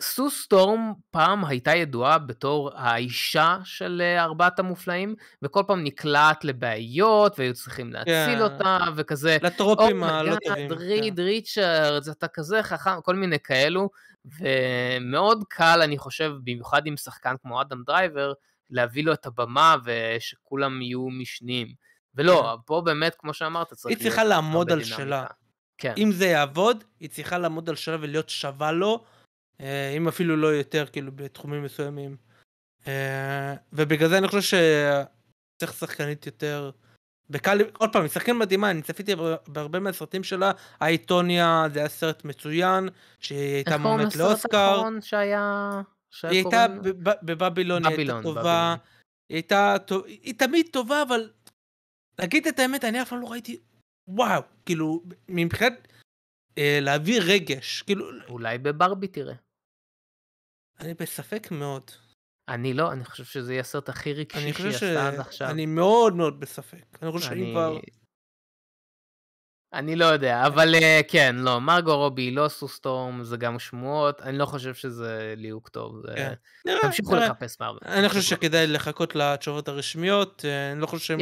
סו סטורם פעם הייתה ידועה בתור האישה של ארבעת המופלאים, וכל פעם נקלעת לבעיות, והיו צריכים להציל אותה, וכזה, לטרופים הלא טובים. ריד ריצ'רדס, אתה כזה חכם, כל מיני כאלו, ומאוד קל, אני חושב, במיוחד עם שחקן כמו אדם דרייבר, להביא לו את הבמה, ושכולם יהיו משניים. ולא, פה באמת, כמו שאמרת, היא צריכה לעמוד על שלה. אם זה יעבוד, היא צריכה לעמוד על שלה ולהיות שווה לו, אם אפילו לא יותר, כאילו, בתחומים מסוימים. ובגלל זה אני חושב שצריך שחקנית יותר... עוד פעם, היא שחקן מדהימה, אני צפיתי בהרבה מהסרטים שלה, האיטוניה, זה היה סרט מצוין, שהיא הייתה מועמדת לאוסקר. איך קוראים שהיה... היא הייתה בבבילון, היא הייתה טובה. היא תמיד טובה, אבל... להגיד את האמת, אני אף פעם לא ראיתי... וואו, כאילו, מבחינת... להביא רגש, כאילו... אולי בברבי תראה. אני בספק מאוד. אני לא, אני חושב שזה יהיה הסרט הכי רגשי שהיא עשתה עד עכשיו. אני מאוד מאוד בספק. אני חושב שאני כבר... אני לא יודע, אבל כן, לא, מרגו רובי לא סו סטורם, זה גם שמועות, אני לא חושב שזה ליהוק טוב. תמשיכו לחפש מרגו. אני חושב שכדאי לחכות לתשובות הרשמיות, אני לא חושב שהם...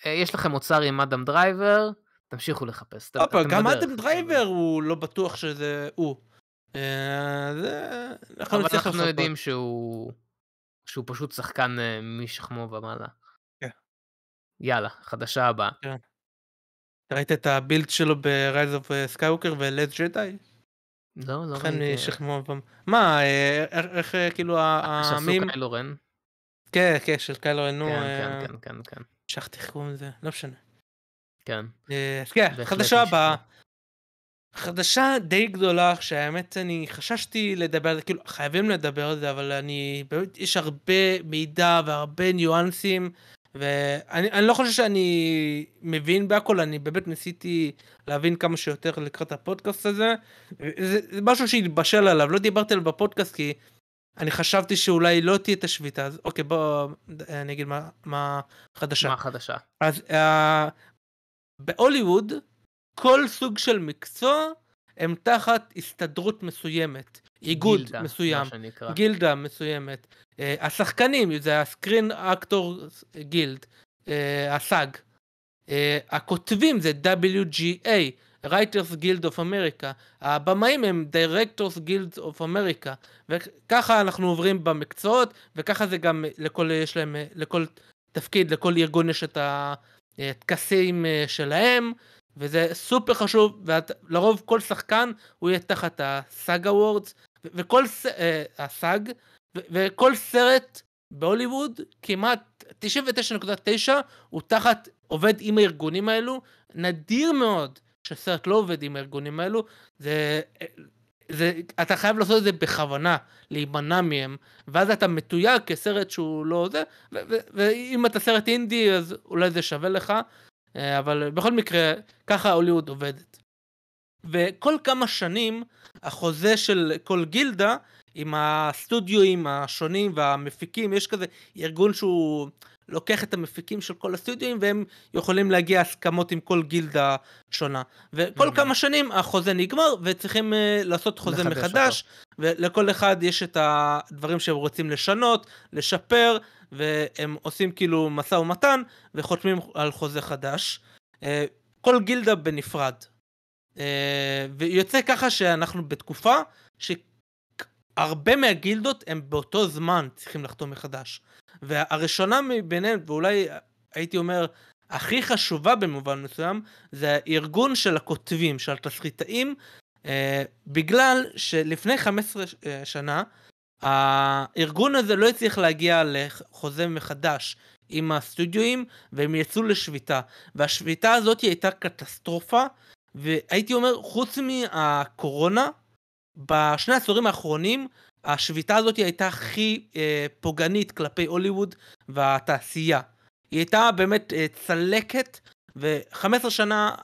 יש לכם אוצר עם אדם דרייבר, תמשיכו לחפש. גם אדם דרייבר הוא לא בטוח שזה הוא. אבל אנחנו יודעים שהוא פשוט שחקן משכמו ומעלה. יאללה, חדשה הבאה. ראית את הבילד שלו ב-Rise of Skywalker ו-Last Jedi? לא ראיתי. שכמו ומעלה. מה, איך כאילו שעשו קיילו רן? כן, של קיילו רן. כן. שכחתי איך קוראים לזה, לא משנה. כן. חדשה הבאה. חדשה די גדולה, שהאמת אני חששתי לדבר על זה, כאילו חייבים לדבר על זה, אבל באמת יש הרבה מידע והרבה ניואנסים, ואני לא חושב שאני מבין בהכל, אני באמת ניסיתי להבין כמה שיותר לקראת הפודקאסט הזה, זה משהו שהתבשל עליו, לא דיברתי עליו בפודקאסט, כי אני חשבתי שאולי לא תהיה את השביתה, אז אוקיי, בוא אני אגיד מה חדשה. מה חדשה? אז בהוליווד, כל סוג של מקצוע הם תחת הסתדרות מסוימת, איגוד מסוים, גילדה מסוימת. השחקנים, זה הסקרין אקטור גילד, הסאג. הכותבים זה WGA, Writers Guild of America. הבמאים הם Directors Guild of America. וככה אנחנו עוברים במקצועות, וככה זה גם יש להם, לכל תפקיד, לכל ארגון יש את הטקסים שלהם. וזה סופר חשוב, ולרוב כל שחקן הוא יהיה תחת הסאג אוורדס, הסאג, וכל סרט בהוליווד, כמעט 99.9 הוא תחת עובד עם הארגונים האלו. נדיר מאוד שסרט לא עובד עם הארגונים האלו, אתה חייב לעשות את זה בכוונה, להימנע מהם, ואז אתה מתויג כסרט שהוא לא זה, ואם אתה סרט אינדי אז אולי זה שווה לך, אבל בכל מקרה, ככה הוליווד עובדת. וכל כמה שנים, החוזה של כל גילדה, עם הסטודיואים השונים והמפיקים, יש כזה ארגון שהוא לוקח את המפיקים של כל הסטודיואים, והם יכולים להגיע הסכמות עם כל גילדה שונה. וכל כמה שנים החוזה נגמר, וצריכים לעשות חוזה מחדש, ולכל אחד יש את הדברים שהם רוצים לשנות, לשפר, והם עושים כאילו מסע ומתן, וחותמים על חוזה חדש. כל גילדה בנפרד. ויוצא ככה שאנחנו בתקופה שהרבה מהגילדות הם באותו זמן צריכים לחתום מחדש. והראשונה מביניהם, ואולי הייתי אומר, הכי חשובה במובן מסוים, זה הארגון של הכותבים, של התסריטאים, בגלל שלפני 15 שנה, הארגון הזה לא הצליח להגיע לחוזה מחדש עם הסטודיואים, והם יצאו לשביתה. והשביתה הזאת הייתה קטסטרופה, והייתי אומר, חוץ מהקורונה, בשני העשורים האחרונים, השביתה הזאת הייתה הכי פוגענית כלפי הוליווד והתעשייה. היא הייתה באמת צלקת, ו15 שנה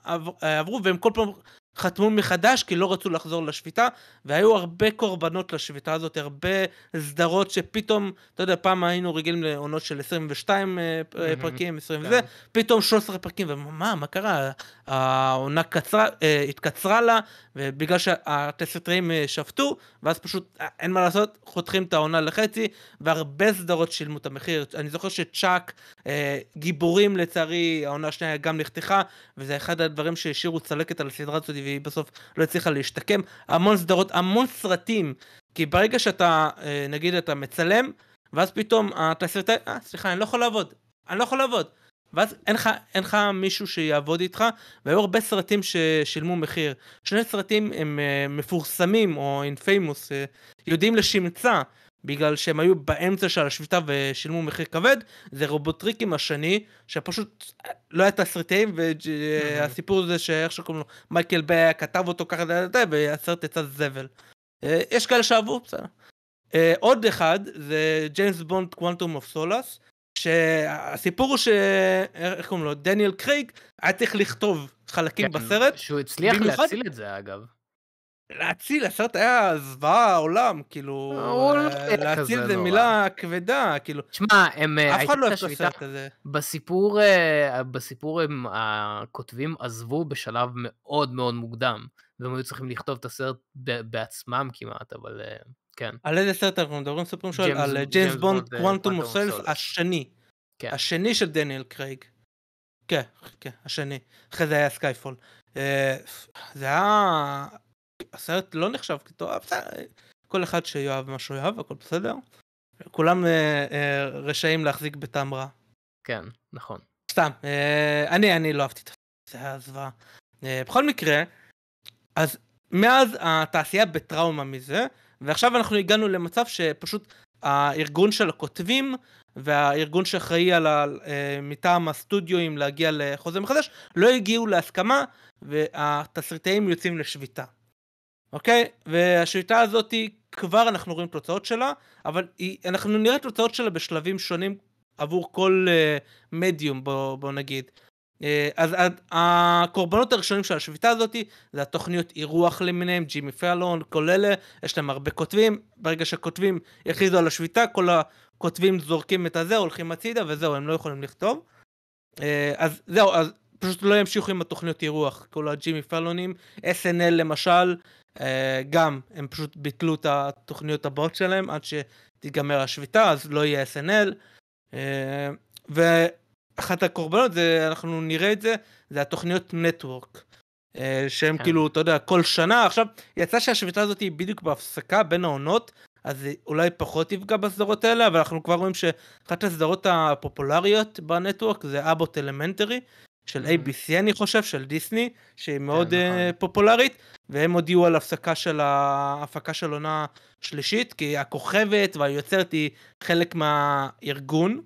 עברו, והם כל פעם חתמו מחדש, כי לא רצו לחזור לשביתה, והיו הרבה קורבנות לשביתה הזאת, הרבה סדרות שפתאום, אתה יודע, פעם היינו רגילים לעונות של 22 פרקים, 20 וזה, פתאום 13 פרקים, ומה קרה? העונה התקצרה לה, ובגלל שהתסריטאים שפטו, ואז פשוט אין מה לעשות, חותכים את העונה לחצי, והרבה סדרות שילמו את המחיר. אני זוכר שצ'אק, גיבורים לצערי, העונה השנייה גם נחתכה, וזה אחד הדברים שהשאירו צלקת על הסדרה הזאת, והיא בסוף לא הצליחה להשתקם. המון סדרות, המון סרטים, כי ברגע שאתה, נגיד, אתה מצלם, ואז פתאום התסריטאי, סליחה, אני לא יכול לעבוד. ואז אין לך מישהו שיעבוד איתך, והיו הרבה סרטים ששילמו מחיר. שני סרטים הם מפורסמים, או אינפיימוס, יודעים לשמצה, בגלל שהם היו באמצע של השביתה ושילמו מחיר כבד. זה רובוטריקים השני, שפשוט לא היה תסריטאים, והסיפור הזה שאיך שקוראים לו, מייקל ביי כתב אותו ככה, והסרט יצא זבל. יש כאלה שאהבו, בסדר. עוד אחד, זה ג'יימס בונד קוואנטום אוף סולאס, שהסיפור הוא איך קוראים לו, דניאל קרייג, היה צריך לכתוב חלקים בסרט. שהוא הצליח להציל את זה, אגב. להציל, הסרט היה זוועה העולם, כאילו, להציל זה מילה כבדה, כאילו. תשמע, אף אחד לא אוהב את הסרט הזה. בסיפור הם הכותבים עזבו בשלב מאוד מאוד מוקדם, והם היו צריכים לכתוב את הסרט בעצמם כמעט, אבל כן. על איזה סרט אנחנו מדברים? סופרים שואל, על ג'יימס בונד קוואנטום אוף סולאס, השני. השני של דניאל קרייג. כן, השני. אחרי זה היה סקייפול. זה היה... הסרט לא נחשב כטוב, כל אחד שיואב מה שהוא יאהב, הכל בסדר. כולם רשאים להחזיק בטעם רע. כן, נכון. סתם, אני לא אהבתי את זה, זה היה זוועה. בכל מקרה, אז מאז התעשייה בטראומה מזה, ועכשיו אנחנו הגענו למצב שפשוט הארגון של הכותבים, והארגון שאחראי על מטעם הסטודיואים להגיע לחוזה מחדש, לא הגיעו להסכמה, והתסריטאים יוצאים לשביתה. אוקיי? והשביתה הזאת כבר אנחנו רואים תוצאות שלה, אבל אנחנו נראה תוצאות שלה בשלבים שונים עבור כל מדיום, בוא נגיד. אז הקורבנות הראשונים של השביתה הזאת, זה התוכניות אירוח למיניהם, ג'ימי פאלון, כל אלה, יש להם הרבה כותבים, ברגע שכותבים יכריזו על השביתה, כל הכותבים זורקים את הזה, הולכים הצידה, וזהו, הם לא יכולים לכתוב. אז זהו, אז פשוט לא ימשיכו עם התוכניות אירוח, כל הג'ימי פאלונים, SNL למשל, גם הם פשוט ביטלו את התוכניות הבאות שלהם עד שתיגמר השביתה, אז לא יהיה SNL. ואחת הקורבנות, אנחנו נראה את זה, זה התוכניות נטוורק, שהם כאילו, אתה יודע, כל שנה. עכשיו, יצא שהשביתה הזאת היא בדיוק בהפסקה בין העונות, אז זה אולי פחות יפגע בסדרות האלה, אבל אנחנו כבר רואים שאחת הסדרות הפופולריות בנטוורק זה אבוט אלמנטרי, של ABC אני חושב, של דיסני, שהיא מאוד פופולרית, והם הודיעו על ההפקה של עונה שלישית, כי הכוכבת והיוצרת היא חלק מהארגון,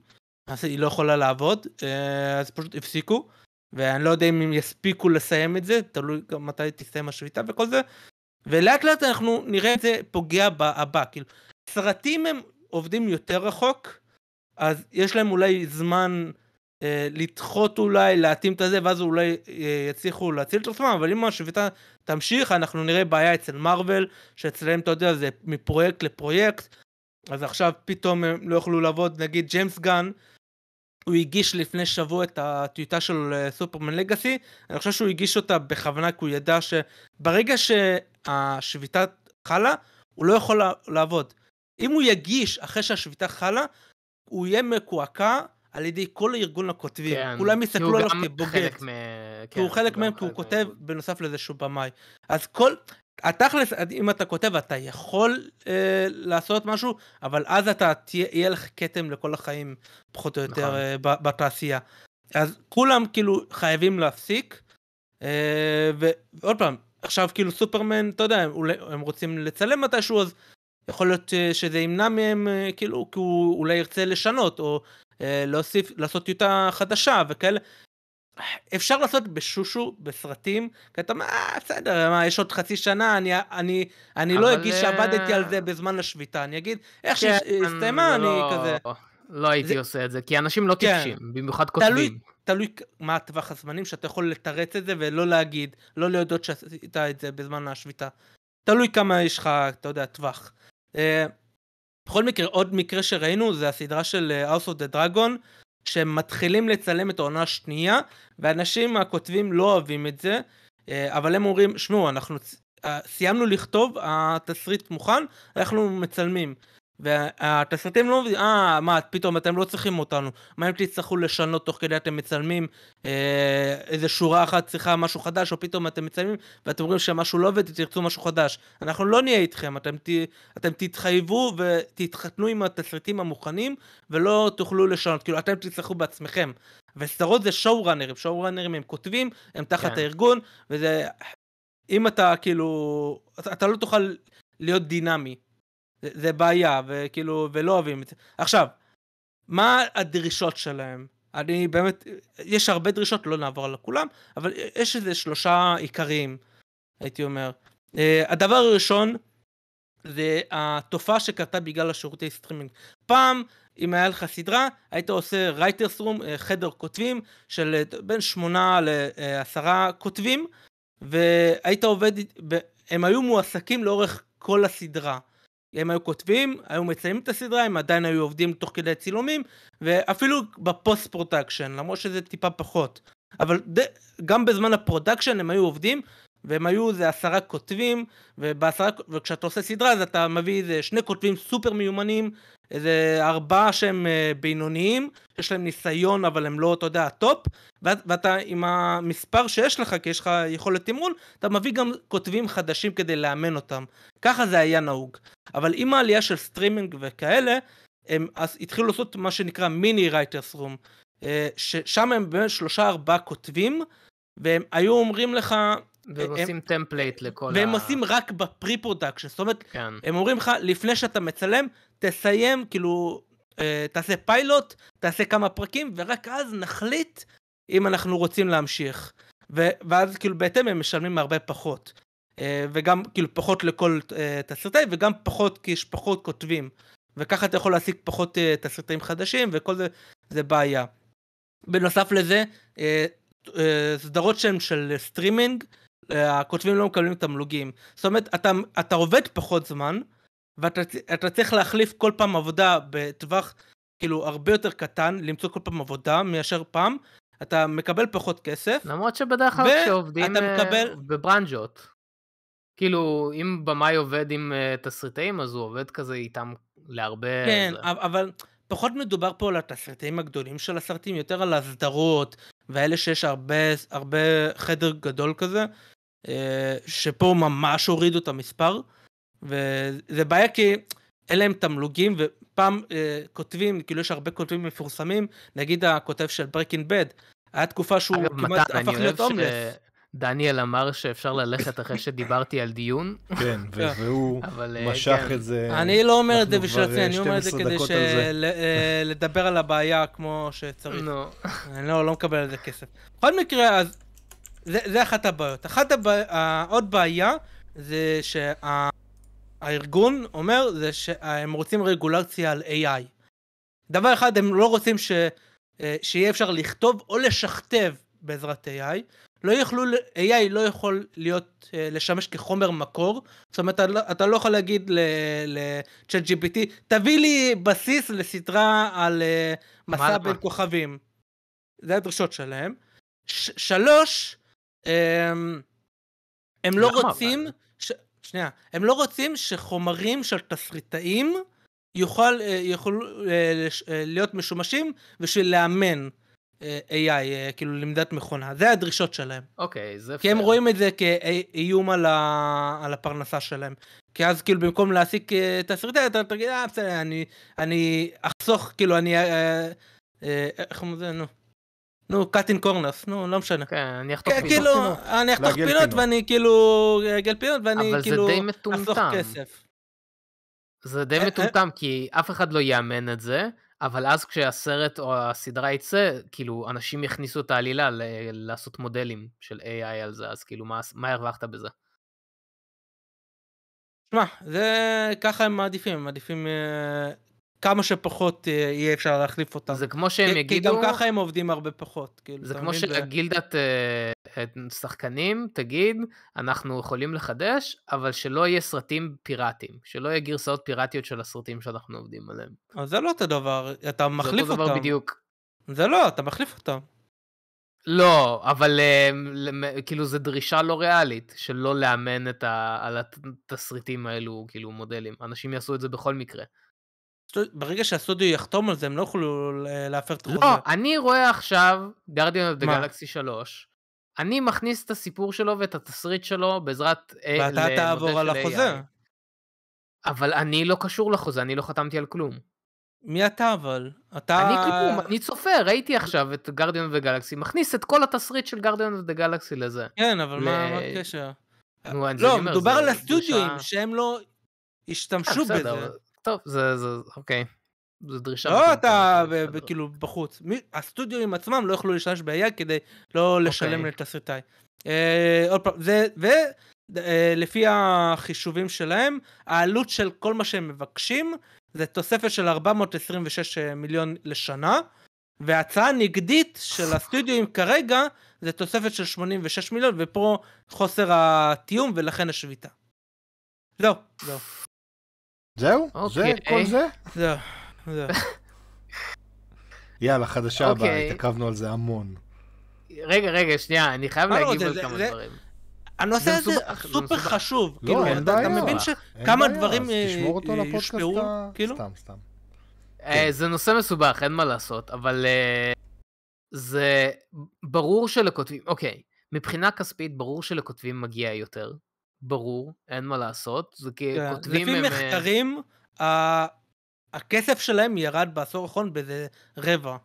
אז היא לא יכולה לעבוד, אז פשוט הפסיקו, ואני לא יודע אם הם יספיקו לסיים את זה, תלוי גם מתי תסיים השביתה וכל זה, ולאט לאט אנחנו נראה את זה פוגע הבא, כאילו, סרטים הם עובדים יותר רחוק, אז יש להם אולי זמן לדחות אולי, להתאים את זה, ואז אולי יצליחו להציל את עצמם, אבל אם השביתה תמשיך, אנחנו נראה בעיה אצל מרוול, שאצלם, אתה יודע, זה מפרויקט לפרויקט, אז עכשיו פתאום הם לא יוכלו לעבוד, נגיד ג'יימס גן, הוא הגיש לפני שבוע את הטיוטה של סופרמן לגאסי, אני חושב שהוא הגיש אותה בכוונה, כי הוא ידע שברגע שהשביתה חלה, הוא לא יכול לעבוד. אם הוא יגיש אחרי שהשביתה חלה, הוא יהיה מקועקע, על ידי כל הארגון הכותבים, כולם יסתכלו עליו כבוגד, כי הוא חלק מהם, כי הוא כותב בנוסף לזה שהוא במאי. אז התכלס, אם אתה כותב, אתה יכול לעשות משהו, אבל אז יהיה לך כתם לכל החיים, פחות או יותר, בתעשייה. אז כולם כאילו חייבים להפסיק, ועוד פעם, עכשיו כאילו סופרמן, אתה יודע, הם רוצים לצלם מתישהו, אז יכול להיות שזה ימנע מהם, כאילו, כי הוא אולי ירצה לשנות, או להוסיף, לעשות טיוטה חדשה וכאלה. אפשר לעשות בשושו, בסרטים, כי אתה אומר, בסדר, יש עוד חצי שנה, אני לא אגיש שעבדתי על זה בזמן השביתה, אני אגיד, איך שהסתיימה, אני כזה. לא הייתי עושה את זה, כי אנשים לא טיפשים, במיוחד כותבים. תלוי מה הטווח הזמנים, שאתה יכול לתרץ את זה, ולא להגיד, לא להודות שעשית את זה בזמן השביתה. תלוי כמה יש לך, אתה יודע, טווח. בכל מקרה, עוד מקרה שראינו, זה הסדרה של House of the Dragon, שהם מתחילים לצלם את העונה השנייה, ואנשים הכותבים לא אוהבים את זה, אבל הם אומרים, שמעו, אנחנו סיימנו לכתוב, התסריט מוכן, אנחנו מצלמים. והתסריטים לא מבינים, מה, פתאום אתם לא צריכים אותנו, מה אם תצטרכו לשנות תוך כדי אתם מצלמים, איזה שורה אחת צריכה משהו חדש, או פתאום אתם מצלמים, ואתם אומרים שמשהו לא עובד, תרצו משהו חדש. אנחנו לא נהיה איתכם, אתם תתחייבו ותתחתנו עם התסריטים המוכנים, ולא תוכלו לשנות, כאילו אתם תצטרכו בעצמכם. וסדרות זה שואו-ראנרים הם כותבים, הם תחת הארגון, וזה, אם אתה כאילו, אתה לא תוכל להיות דינמי. זה בעיה, וכאילו, ולא אוהבים את זה. עכשיו, מה הדרישות שלהם? אני באמת, יש הרבה דרישות, לא נעבור על כולם, אבל יש איזה 3 עיקריים, הייתי אומר. הדבר הראשון, זה התופעה שקרתה בגלל השירותי סטרימינג. פעם, אם היה לך סדרה, היית עושה writers room, חדר כותבים, של בין 8 ל10 כותבים, והיית עובד, הם היו מועסקים לאורך כל הסדרה. הם היו כותבים, היו מציינים את הסדרה, הם עדיין היו עובדים תוך כדי צילומים, ואפילו בפוסט פרודקשן, למרות שזה טיפה פחות. אבל גם בזמן הפרודקשן הם היו עובדים, והם היו איזה 10 כותבים, וכשאתה עושה סדרה, אז אתה מביא איזה 2 כותבים סופר מיומנים, איזה 4 שהם בינוניים, יש להם ניסיון, אבל הם לא, אתה יודע, הטופ, ואתה עם המספר שיש לך, כי יש לך יכולת תמרון, אתה מביא גם כותבים חדשים כדי לאמן אותם. ככה זה היה נהוג. אבל עם העלייה של סטרימינג וכאלה, הם אז התחילו לעשות מה שנקרא מיני רייטרס רום, ששם הם בין 3-4 כותבים, והם היו אומרים לך, והם עושים טמפלייט לכל והם עושים רק בפרי פרודקשן, זאת אומרת, הם אומרים לך, לפני שאתה מצלם, תסיים, כאילו, תעשה פיילוט, תעשה כמה פרקים, ורק אז נחליט אם אנחנו רוצים להמשיך. ואז כאילו בהתאם הם משלמים הרבה פחות. וגם כאילו פחות לכל תסריטאי, וגם פחות כי יש פחות כותבים. וככה אתה יכול להשיג פחות תסריטאים חדשים, וכל זה בעיה. בנוסף לזה, סדרות שהן של סטרימינג, הכותבים לא מקבלים תמלוגים. זאת אומרת, אתה עובד פחות זמן, ואתה צריך להחליף כל פעם עבודה בטווח כאילו הרבה יותר קטן, למצוא כל פעם עבודה מאשר פעם, אתה מקבל פחות כסף. למרות שבדרך כלל כשעובדים בברנג'ות, כאילו אם במאי עובד עם תסריטאים, אז הוא עובד כזה איתם להרבה... כן, אבל פחות מדובר פה על התסריטאים הגדולים של הסרטים, יותר על הסדרות, ואלה שיש הרבה חדר גדול כזה, שפה ממש הורידו את המספר, וזה בעיה כי אלה הם תמלוגים, ופעם כותבים, כאילו יש הרבה כותבים מפורסמים, נגיד הכותב של Breaking Bad, היה תקופה שהוא כמעט הפך להיות הומלס. דניאל אמר שאפשר ללכת אחרי שדיברתי על דיון. כן, והוא משך את זה. אני לא אומר את זה בשביל עצמי, אני אומר את זה כדי לדבר על הבעיה כמו שצריך. אני לא מקבל על זה כסף. בכל מקרה, אז זה אחת הבעיות. עוד בעיה זה שהארגון אומר זה שהם רוצים רגולציה על AI. דבר אחד, הם לא רוצים שיהיה אפשר לכתוב או לשכתב בעזרת AI. AI לא יכול לשמש כחומר מקור, זאת אומרת, אתה לא יכול להגיד ל-ChatGPT, תביא לי בסיס לסדרה על מסע בין כוכבים. זה הדרישות שלהם. 3, הם לא רוצים, הם לא רוצים שחומרים של תסריטאים יוכלו להיות משומשים בשביל לאמן AI, כאילו למדת מכונה. זה הדרישות שלהם. אוקיי, זה... כי הם רואים את זה כאיום על הפרנסה שלהם. כי אז כאילו במקום להסיק תסריטאי, אתה תגיד, בסדר, אני אחסוך, כאילו אני... איך אומרים זה? נו. נו, קאטין קורנרס, נו, לא משנה. כן, אני אחתוך פינות. כאילו, אני אחתוך פינות ואני כאילו, אגל פינות ואני כאילו, אחתוך כסף. זה די מטומטם, כי אף אחד לא יאמן את זה, אבל אז כשהסרט או הסדרה יצא, כאילו, אנשים יכניסו את העלילה לעשות מודלים של AI על זה, אז כאילו, מה הרווחת בזה? שמע, זה ככה הם מעדיפים כמה שפחות יהיה אפשר להחליף אותם. זה כמו שהם יגידו... כי גם ככה הם עובדים הרבה פחות. זה כמו שגילדת שחקנים תגיד, אנחנו יכולים לחדש, אבל שלא יהיה סרטים פיראטיים, שלא יהיה גרסאות פיראטיות של הסרטים שאנחנו עובדים עליהם. אבל זה לא אותו דבר, אתה מחליף אותם. זה אותו דבר בדיוק. זה לא, אתה מחליף אותם. לא, אבל כאילו זה דרישה לא ריאלית, שלא לאמן על התסריטים האלו, כאילו מודלים. אנשים יעשו את זה בכל מקרה. ברגע שהסטודיו יחתום על זה, הם לא יכולו להפר את החוזה. לא, אני רואה עכשיו Guardians of the Galaxy 3, אני מכניס את הסיפור שלו ואת התסריט שלו בעזרת... ואתה תעבור על החוזה. אבל אני לא קשור לחוזה, אני לא חתמתי על כלום. מי אתה אבל? אני כלום, אני צופה, ראיתי עכשיו את Guardians of the Galaxy, מכניס את כל התסריט של Guardians of the Galaxy לזה. כן, אבל מה הקשר? לא, מדובר על הסטודיואים, שהם לא השתמשו בזה. טוב, זה אוקיי. זו דרישה. לא, אתה כאילו בחוץ. הסטודיואים עצמם לא יכלו להשתמש ב-AI כדי לא לשלם לתסריטאי. עוד פעם, ולפי החישובים שלהם, העלות של כל מה שהם מבקשים, זה תוספת של 426 מיליון לשנה, וההצעה הנגדית של הסטודיואים כרגע, זה תוספת של 86 מיליון, ופה חוסר התיאום ולכן השביתה. זהו. זהו? זה? כל זה? זהו. יאללה, חדשה הבאה, התעכבנו על זה המון. רגע, שנייה, אני חייב להגיב על כמה דברים. הנושא הזה סופר חשוב. לא, אין בעיה. אתה מבין שכמה דברים תשמור אותו יושפעו? סתם. זה נושא מסובך, אין מה לעשות, אבל זה ברור שלכותבים, אוקיי, מבחינה כספית ברור שלכותבים מגיע יותר. ברור, אין מה לעשות. זה כי כותבים... לפי מחקרים, הכסף שלהם ירד בעשור האחרון באיזה רבע.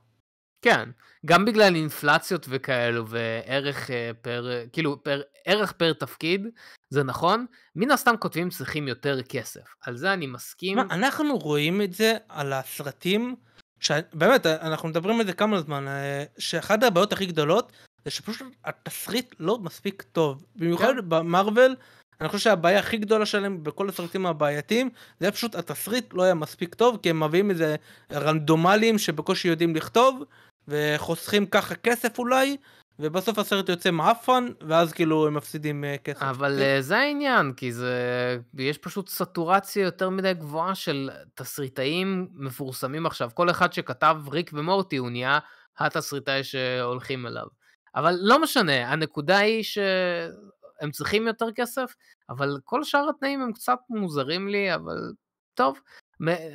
כן, גם בגלל אינפלציות וכאלו, וערך פר, כאילו, ערך פר תפקיד, זה נכון, מן הסתם כותבים צריכים יותר כסף, על זה אני מסכים. אנחנו רואים את זה על הסרטים, באמת, אנחנו מדברים על זה כמה זמן, שאחת הבעיות הכי גדולות, זה שפשוט התסריט לא מספיק טוב, במיוחד במרוול, אני חושב שהבעיה הכי גדולה שלהם בכל הסרטים הבעייתיים, זה פשוט התסריט לא היה מספיק טוב, כי הם מביאים איזה רנדומליים שבקושי יודעים לכתוב, וחוסכים ככה כסף אולי, ובסוף הסרט יוצא מעפן, ואז כאילו הם מפסידים כסף. אבל זה העניין, כי יש פשוט סטורציה יותר מדי גבוהה של תסריטאים מפורסמים עכשיו. כל אחד שכתב ריק ומורטי, הוא נהיה התסריטאי שהולכים אליו. אבל לא משנה, הנקודה היא שהם צריכים יותר כסף, אבל כל שאר התנאים הם קצת מוזרים לי, אבל טוב.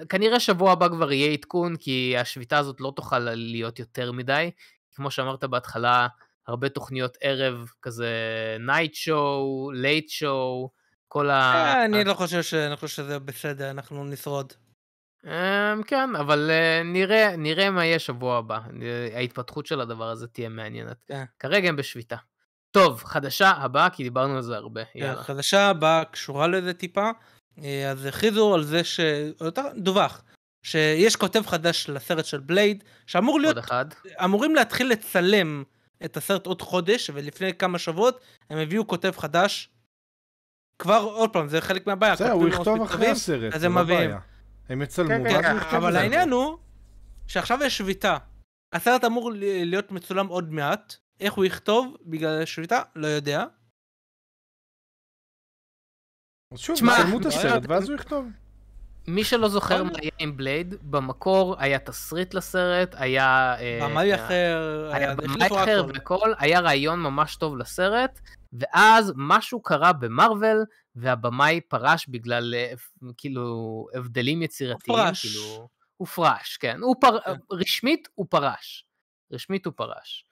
כנראה שבוע הבא כבר יהיה עדכון, כי השביתה הזאת לא תוכל להיות יותר מדי. כמו שאמרת בהתחלה, הרבה תוכניות ערב, כזה night show, late show, כל אני לא חושב שזה בסדר, אנחנו נשרוד. כן, אבל נראה מה יהיה שבוע הבא. ההתפתחות של הדבר הזה תהיה מעניינת. כרגע הם בשביתה. טוב, חדשה הבאה, כי דיברנו על זה הרבה. חדשה הבאה קשורה לזה טיפה. אז הכריזו על זה דווח, שיש כותב חדש לסרט של בלייד, אמורים להתחיל לצלם את הסרט עוד חודש, ולפני כמה שבועות הם הביאו כותב חדש, כבר עוד פעם, זה חלק מהבעיה. זה, הוא יכתוב אחרי הסרט, זה לא בעיה. הם יצלמו, אבל העניין הוא, שעכשיו יש שביתה, הסרט אמור להיות מצולם עוד מעט, איך הוא יכתוב בגלל השביתה? לא יודע. אז שוב, צלמו את הסרט, ואז הוא יכתוב. מי שלא זוכר מה היה עם בלייד, במקור היה תסריט לסרט, היה... במאי אחר, היה במאי אחר וכל, היה רעיון ממש טוב לסרט, ואז משהו קרה במרוול, והבמאי פרש בגלל, כאילו, הבדלים יצירתיים. הוא פרש, כן. רשמית הוא פרש.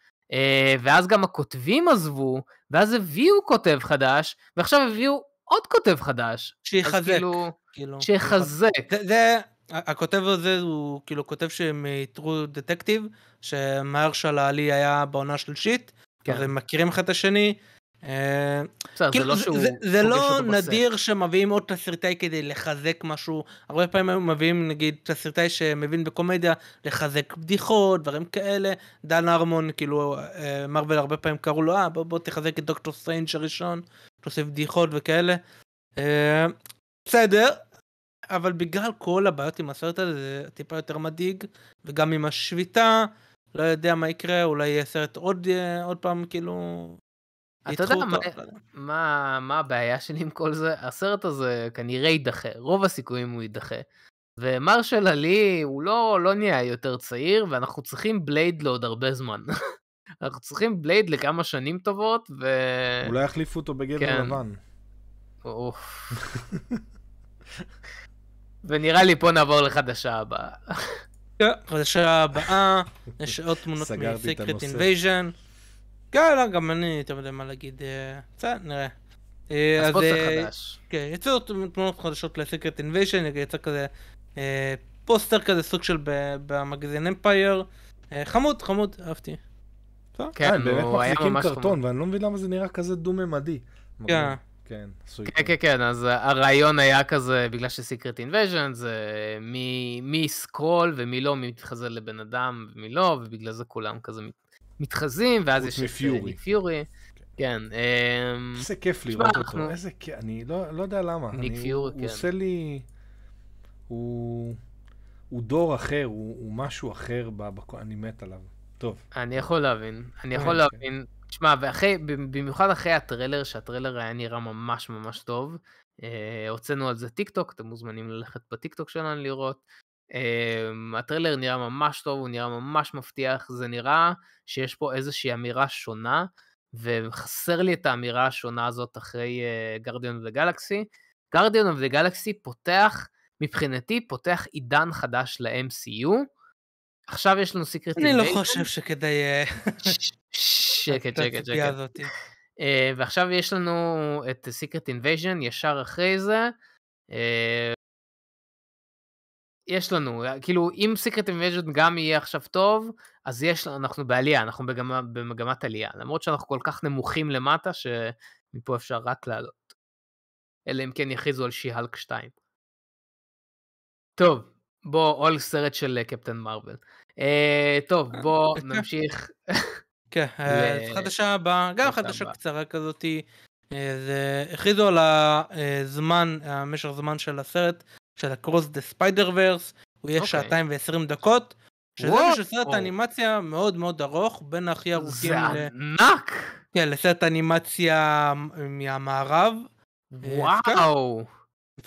ואז גם הכותבים עזבו, ואז הביאו כותב חדש, ועכשיו הביאו עוד כותב חדש. שיחזק. שיחזק. הכותב הזה הוא כאילו כותב מטרו דטקטיב, שמהרשל העלי היה בעונה השלישית, אז הם מכירים אחד את השני. זה לא נדיר שמביאים עוד תסריטאי כדי לחזק משהו, הרבה פעמים מביאים נגיד תסריטאי שמבין בקומדיה לחזק בדיחות, דברים כאלה. דן הרמון, כאילו מרוול הרבה פעמים קראו לו, בוא תחזק את דוקטור סטרנג' הראשון, תוסיף בדיחות וכאלה. בסדר, אבל בגלל כל הבעיות עם הסרט הזה זה טיפה יותר מדאיג, וגם עם השביתה, לא יודע מה יקרה, אולי יהיה סרט עוד פעם כאילו... אתה יודע מה הבעיה שלי עם כל זה? הסרט הזה כנראה יידחה, רוב הסיכויים הוא יידחה. ומרשל עלי הוא לא נהיה יותר צעיר, ואנחנו צריכים בלייד לעוד הרבה זמן. אנחנו צריכים בלייד לכמה שנים טובות, אולי יחליפו אותו בגבר לבן. ונראה לי פה נעבור לחדשה הבאה. חדשה הבאה, יש עוד תמונות מ-Secret Invasion. גם אני יותר יודע מה להגיד, נראה. אז פוסטר חדש. כן, יצאו תמונות חדשות ל-Secret Invasion, יצא כזה פוסטר כזה סוג של במגזין אמפייר. חמוד, אהבתי. כן, באמת מחזיקים קרטון, ואני לא מבין למה זה נראה כזה דו-ממדי. כן. כן, אז הרעיון היה כזה, בגלל שסיקרט אינבז'ן זה מי סקרול ומי לא, מי מתחזה לבן אדם ומי לא, ובגלל זה כולם כזה מתחזים, ואז יש את ניק פיורי. כן. איזה כיף לראות אותו, איזה כיף, אני לא יודע למה. ניק פיורי, כן. הוא עושה לי, הוא דור אחר, הוא משהו אחר, אני מת עליו. טוב. אני יכול להבין. תשמע, במיוחד אחרי הטרלר, שהטרלר היה נראה ממש ממש טוב, הוצאנו על זה טיקטוק, אתם מוזמנים ללכת בטיקטוק שלנו לראות, הטרלר נראה ממש טוב, הוא נראה ממש מבטיח, זה נראה שיש פה איזושהי אמירה שונה, וחסר לי את האמירה השונה הזאת אחרי Guardian of the Galaxy. Guardian of the Galaxy מבחינתי פותח עידן חדש ל-MCU, עכשיו יש לנו Secret Invasion. אני לא חושב שכדאי... שקט. ועכשיו יש לנו את Secret Invasion, ישר אחרי זה. יש לנו, כאילו, אם Secret Invasion גם יהיה עכשיו טוב, אז אנחנו בעלייה, אנחנו במגמת עלייה. למרות שאנחנו כל כך נמוכים למטה, שמפה אפשר רק לעלות. אלא אם כן יכריזו על שי-הלק 2. טוב. עוד סרט של קפטן מרוול. טוב, בוא נמשיך. כן, חדשה הבאה, גם חדשה קצרה כזאת, הכריזו על הזמן, המשך זמן של הסרט, של Across the Spider-Verse, הוא יהיה 2:20, שזה של סרט אנימציה מאוד מאוד ארוך, בין הכי ארוכים זה ענק! כן, לסרט אנימציה מהמערב. וואו! 2:20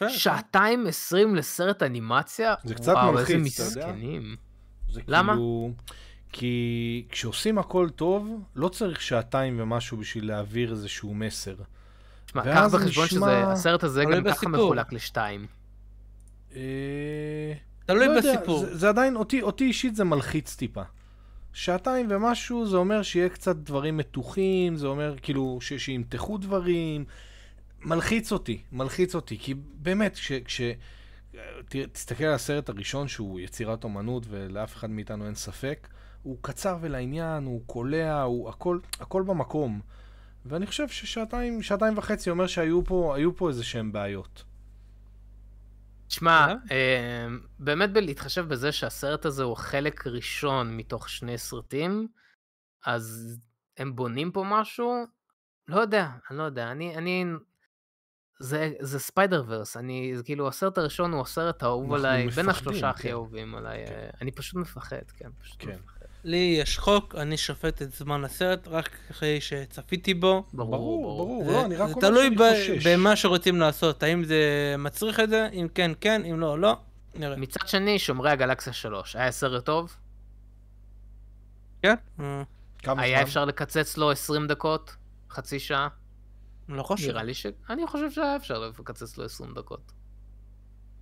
לסרט אנימציה? זה קצת מלחיץ, אתה יודע? למה? כי כשעושים הכל טוב, לא צריך 2 ומשהו בשביל להעביר איזשהו מסר. תשמע, קח בחשבון שהסרט הזה גם ככה מחולק ל2. תלוי בסיפור. זה עדיין, אותי אישית זה מלחיץ טיפה. 2 ומשהו זה אומר שיהיה קצת דברים מתוחים, זה אומר כאילו שימתחו דברים. מלחיץ אותי, כי באמת, תסתכל על הסרט הראשון שהוא יצירת אומנות ולאף אחד מאיתנו אין ספק, הוא קצר ולעניין, הוא קולע, הוא הכל במקום. ואני חושב ששעתיים וחצי אומר שהיו פה איזה שהם בעיות. תשמע, באמת להתחשב בזה שהסרט הזה הוא חלק ראשון מתוך 2 סרטים, אז הם בונים פה משהו? לא יודע, זה ספיידר-ורס, כאילו הסרט הראשון הוא הסרט האהוב עליי, בין 3 הכי אהובים עליי, אני פשוט מפחד, כן. לי יש חוק, אני שופט את זמן הסרט רק אחרי שצפיתי בו. ברור, אני רק אומר שאני חושש. זה תלוי במה שרוצים לעשות, האם זה מצריך את זה, אם כן, כן, אם לא, לא, נראה. מצד שני, שומרי הגלקסיה 3, היה סרט טוב? כן. היה אפשר לקצץ לו 20 דקות, חצי שעה? לא חושב. נראה לי אני חושב שהיה אפשר לקצץ לו 20 דקות.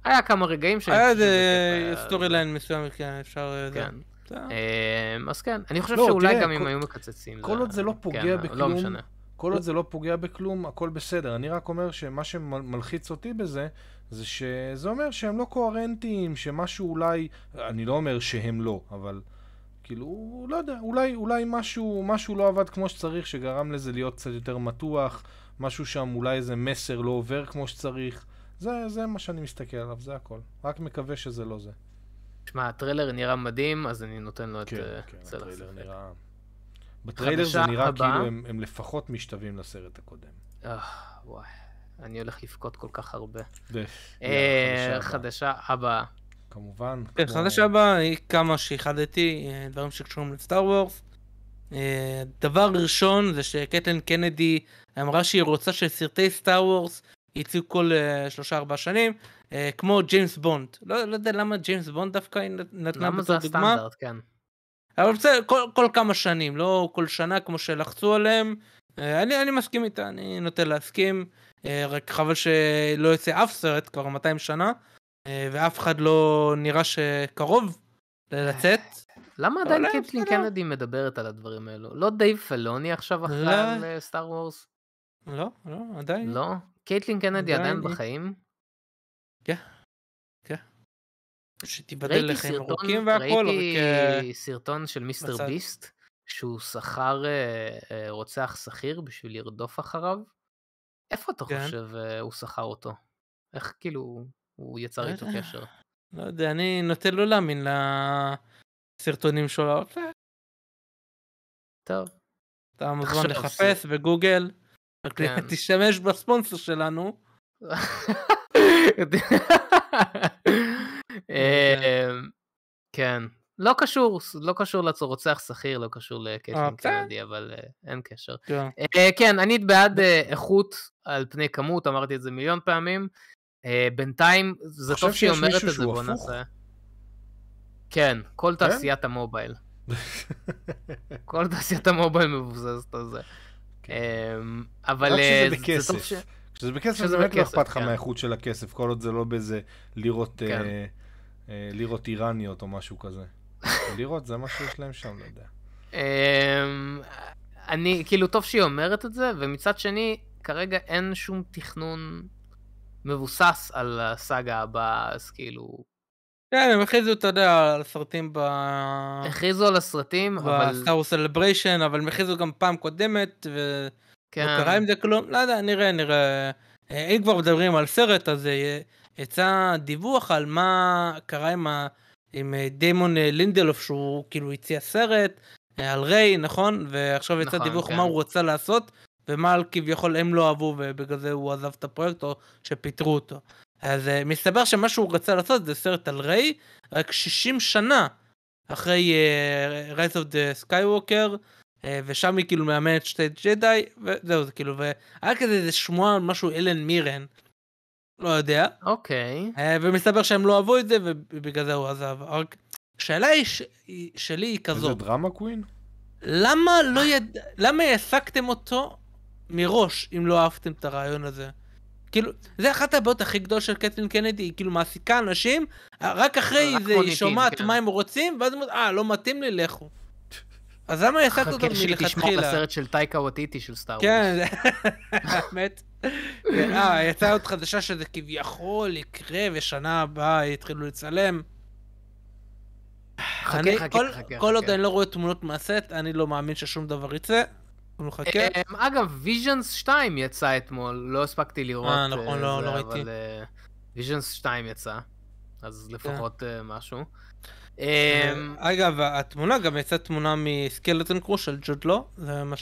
היה כמה רגעים היה איזה סטורי ליין מסוים, כן, אפשר... כן. אז כן, אני חושב שאולי גם אם היו מקצצים. כל עוד זה לא פוגע בכלום, כל עוד זה לא פוגע בכלום, הכל בסדר. אני רק אומר שמה שמלחיץ אותי בזה, זה שזה אומר שהם לא קוהרנטיים, שמשהו אולי, אני לא אומר שהם לא, אבל כאילו, לא יודע, אולי משהו לא עבד כמו שצריך, שגרם לזה להיות קצת יותר מתוח, משהו שם, אולי איזה מסר לא עובר כמו שצריך. זה מה שאני מסתכל עליו, זה הכל. רק מקווה שזה לא זה. תשמע, הטריילר נראה מדהים, אז אני נותן לו את זה הטריילר נראה... בטריילר זה נראה כאילו הם לפחות משתווים לסרט הקודם. וואי, אני הולך לפקוד כל כך הרבה. חדשה הבאה. כמובן. חדשה הבאה היא כמה שהחדתי, דברים שקשורים לסטאר וורס. דבר ראשון זה שקטלין קנדי אמרה שהיא רוצה שסרטי סטאר וורס יצאו כל 3-4 שנים, כמו ג'יימס בונד. לא יודע למה ג'יימס בונד דווקא נתנה בתור דוגמה. למה זה הסטנדרט, כן. אבל בסדר, כל כמה שנים, לא כל שנה כמו שלחצו עליהם. אני מסכים איתה, אני נוטה להסכים. רק חבל שלא יוצא אף סרט כבר 200 שנה, ואף אחד לא נראה שקרוב לצאת. למה עדיין קטלין קנדי מדברת על הדברים האלו? לא דייב פלוני עכשיו אחרי על סטאר וורס? לא, עדיין. לא? קטלין קנדי עדיין בחיים? כן. שתיבדל לחיים ארוכים והכל. ראיתי סרטון של מיסטר ביסט, שהוא שכר רוצח שכיר בשביל לרדוף אחריו. איפה אתה חושב הוא שכר אותו? איך כאילו הוא יצר איתו קשר? לא יודע, אני נוטה לא להאמין לסרטונים שלו. טוב. אתה מוזמן לחפש בגוגל, תשתמש בספונסר שלנו. כן, לא קשור לרוצח שכיר, לא קשור לקטלין קנדי, אבל אין קשר. כן, אני בעד איכות על פני כמות, אמרתי את זה מיליון פעמים. בינתיים, זה טוב שהיא אומרת את זה, בוא נעשה. כן, כל תעשיית המובייל. כל תעשיית המובייל מבוססת על זה. אבל זה בכסף. כשזה בכסף זה באמת לא אכפת לך מהאיכות של הכסף, כל עוד זה לא באיזה לירות איראניות או משהו כזה. לירות זה מה שיש להם שם, לא יודע. אני, כאילו טוב שהיא אומרת את זה, ומצד שני, כרגע אין שום תכנון מבוסס על הסאגה הבאה, אז כאילו... כן, הם הכריזו, אתה יודע, על הסרטים הכריזו על הסרטים, אבל... בסטאר וורס סלבריישן, אבל הם הכריזו גם פעם קודמת, ולא קרה עם זה כלום. לא יודע, נראה. אם כבר מדברים על סרט, אז יצא דיווח על מה קרה עם דיימון לינדלוף, שהוא כאילו הציע סרט, על ריי, נכון? ועכשיו יצא דיווח מה הוא רוצה לעשות, ומה כביכול הם לא אהבו, ובגלל זה הוא עזב את הפרויקט, או שפיטרו אותו. אז מסתבר שמה שהוא רצה לעשות זה סרט על ריי, רק 60 שנה אחרי Rise of the Skywalker, ושם היא כאילו מאמנת שתי ג'די, וזהו, זה כאילו, והיה כזה איזה שמועה על משהו אלן מירן, לא יודע. אוקיי. ומסתבר שהם לא אהבו את זה, ובגלל זה הוא עזב. השאלה שלי היא כזאת. איזה דרמה קווין? למה העסקתם אותו מראש, אם לא אהבתם את הרעיון הזה? כאילו, זה אחת הבעיות הכי גדול של קטלין קנדי, היא כאילו מעסיקה אנשים, רק אחרי זה היא שומעת מה הם רוצים, ואז אומרת, לא מתאים לי, לכו. אז למה העסקת אותו מלכתחילה? חכה שתשמור לסרט של טייקה וטיטי של סטאר וורס. כן, האמת. יצאה עוד חדשה שזה כביכול יקרה, ושנה הבאה יתחילו לצלם. חכה. כל עוד אני לא רואה תמונות מהסט, אני לא מאמין ששום דבר יצא. אגב, ויז'נס 2 יצא אתמול, לא הספקתי לראות. נכון, לא ראיתי. אבל ויז'נס 2 יצא, אז לפחות משהו. אגב, התמונה גם יצאה תמונה מסקלטון קרו של ג'וד לו.